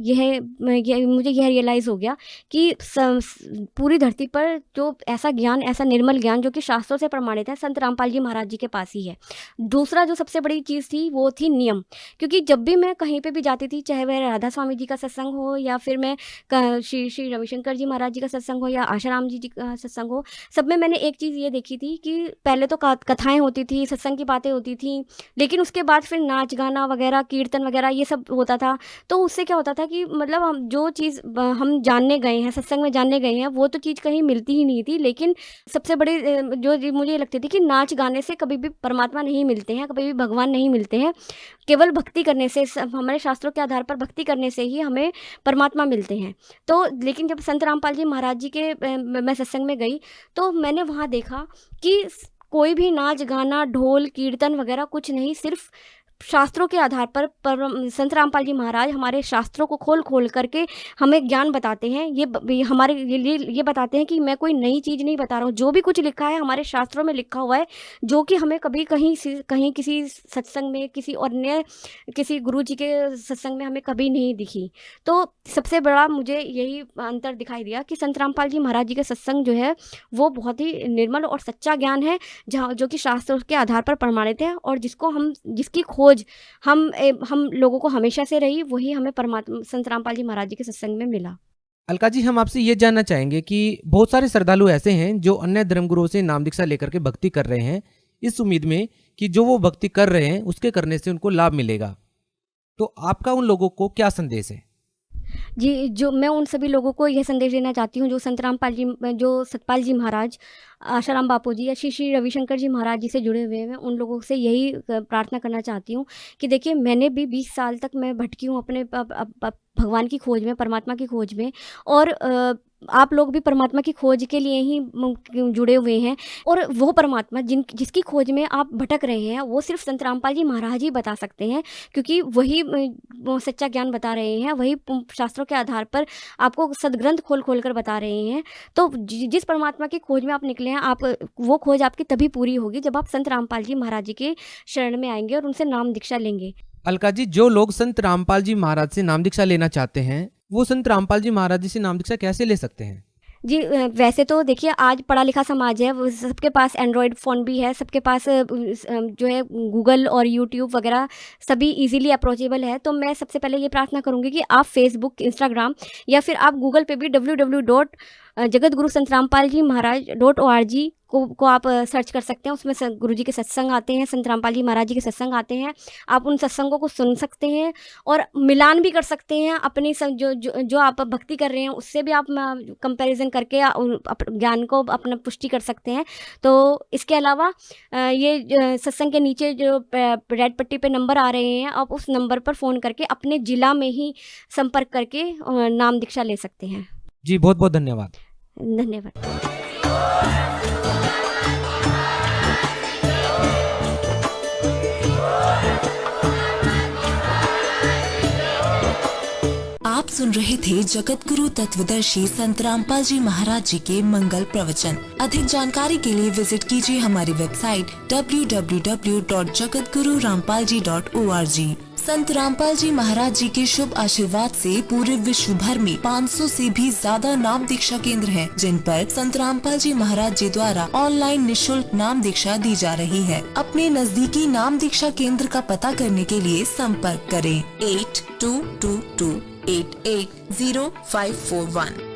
मुझे यह रियलाइज़ हो गया कि पूरी धरती पर जो ऐसा ज्ञान, ऐसा निर्मल ज्ञान जो कि शास्त्रों से प्रमाणित है, संत रामपाल जी महाराज जी के पास ही है। दूसरा जो सबसे बड़ी चीज़ थी वो थी नियम। क्योंकि जब भी मैं कहीं पे भी जाती थी, चाहे वह राधा स्वामी जी का सत्संग हो या फिर मैं श्री रविशंकर जी महाराज जी का सत्संग हो या आशाराम जी का सत्संग हो, सब में मैंने एक चीज़ ये देखी थी कि पहले तो कथाएं होती थी, सत्संग की बातें होती थी, लेकिन उसके बाद फिर नाच गाना वगैरह, कीर्तन वगैरह ये सब होता था। तो उससे क्या होता था कि मतलब हम जो चीज़ हम जानने गए हैं, सत्संग में जानने गए हैं, वो तो चीज़ कहीं मिलती ही नहीं थी। लेकिन सबसे बड़ी जो मुझे लगती थी कि नाच गाने से कभी भी परमात्मा नहीं मिलते हैं, कभी भी भगवान नहीं मिलते हैं। केवल भक्ति करने से, हमारे शास्त्रों के आधार पर भक्ति करने से ही हमें परमात्मा मिलते हैं। तो लेकिन जब संत रामपाल जी महाराज जी के मैं सत्संग में गई तो मैंने वहाँ देखा कि कोई भी नाच गाना, ढोल, कीर्तन वगैरह कुछ नहीं, सिर्फ शास्त्रों के आधार पर संत रामपाल जी महाराज हमारे शास्त्रों को खोल करके हमें ज्ञान बताते हैं। ये बताते हैं कि मैं कोई नई चीज़ नहीं बता रहा हूँ, जो भी कुछ लिखा है हमारे शास्त्रों में लिखा हुआ है, जो कि हमें कभी कहीं किसी सत्संग में, किसी गुरु जी के सत्संग में हमें कभी नहीं दिखी। तो सबसे बड़ा मुझे यही अंतर दिखाई दिया कि संत रामपाल जी महाराज जी के सत्संग जो है वो बहुत ही निर्मल और सच्चा ज्ञान है, जो कि शास्त्रों के आधार पर प्रमाणित है और जिसकी खोज हम लोगों को हमेशा से रही, वही हमें परमात्मा संत रामपाल जी महाराज जी के सत्संग में मिला। अलका जी, हम आपसे ये जानना चाहेंगे कि बहुत सारे श्रद्धालु ऐसे हैं जो अन्य धर्मगुरुओं से नाम दीक्षा लेकर के भक्ति कर रहे हैं, इस उम्मीद में कि जो वो भक्ति कर रहे हैं उसके करने से उनको लाभ मिलेगा, तो आपका उन लोगों को क्या संदेश है? जी, जो मैं उन सभी लोगों को यह संदेश देना चाहती हूँ जो सतपाल जी महाराज, आशाराम बापू जी या श्री रविशंकर जी महाराज जी से जुड़े हुए हैं, उन लोगों से यही प्रार्थना करना चाहती हूँ कि देखिए, मैंने भी 20 साल तक मैं भटकी हूँ अपने भगवान की खोज में, परमात्मा की खोज में, और आप लोग भी परमात्मा की खोज के लिए ही जुड़े हुए हैं। और वो परमात्मा जिसकी खोज में आप भटक रहे हैं, वो सिर्फ संत रामपाल जी महाराज ही बता सकते हैं, क्योंकि वही सच्चा ज्ञान बता रहे हैं, वही शास्त्रों के आधार पर आपको सदग्रंथ खोल कर बता रहे हैं। तो जिस परमात्मा की खोज में आप निकले हैं, वो खोज आपकी तभी पूरी होगी जब आप संत रामपाल जी महाराज जी के शरण में आएंगे और उनसे नाम दीक्षा लेंगे। अलका जी, जो लोग संत रामपाल जी महाराज से नाम दीक्षा लेना चाहते हैं, वो संत रामपाल जी महाराज जी से नाम दीक्षा कैसे ले सकते हैं? जी, वैसे तो देखिए, आज पढ़ा लिखा समाज है, सबके पास एंड्रॉयड फ़ोन भी है, सबके पास जो है गूगल और यूट्यूब वगैरह सभी इजीली अप्रोचेबल है। तो मैं सबसे पहले ये प्रार्थना करूँगी कि आप फेसबुक, इंस्टाग्राम या फिर आप गूगल पे भी www.jagatgurusantramapaljimaharaj.org को आप सर्च कर सकते हैं। उसमें गुरु जी के सत्संग आते हैं, संत रामपाल जी महाराज जी के सत्संग आते हैं। आप उन सत्संगों को सुन सकते हैं और मिलान भी कर सकते हैं अपनी जो आप भक्ति कर रहे हैं उससे भी आप कंपैरिजन करके ज्ञान को अपना पुष्टि कर सकते हैं। तो इसके अलावा ये सत्संग के नीचे जो रेड पट्टी पे नंबर आ रहे हैं, आप उस नंबर पर फ़ोन करके अपने ज़िला में ही संपर्क करके नाम दीक्षा ले सकते हैं। जी, बहुत बहुत धन्यवाद। धन्यवाद। आप सुन रहे थे जगत गुरु तत्वदर्शी संत रामपाल जी महाराज जी के मंगल प्रवचन। अधिक जानकारी के लिए विजिट कीजिए हमारी वेबसाइट www.jagatgururampalji.org। संत रामपाल जी महाराज जी के शुभ आशीर्वाद से पूरे विश्व भर में 500 से भी ज्यादा नाम दीक्षा केंद्र हैं, जिन पर संत रामपाल जी महाराज जी द्वारा ऑनलाइन निशुल्क नाम दीक्षा दी जा रही है। अपने नजदीकी नाम दीक्षा केंद्र का पता करने के लिए संपर्क करें 8222880541।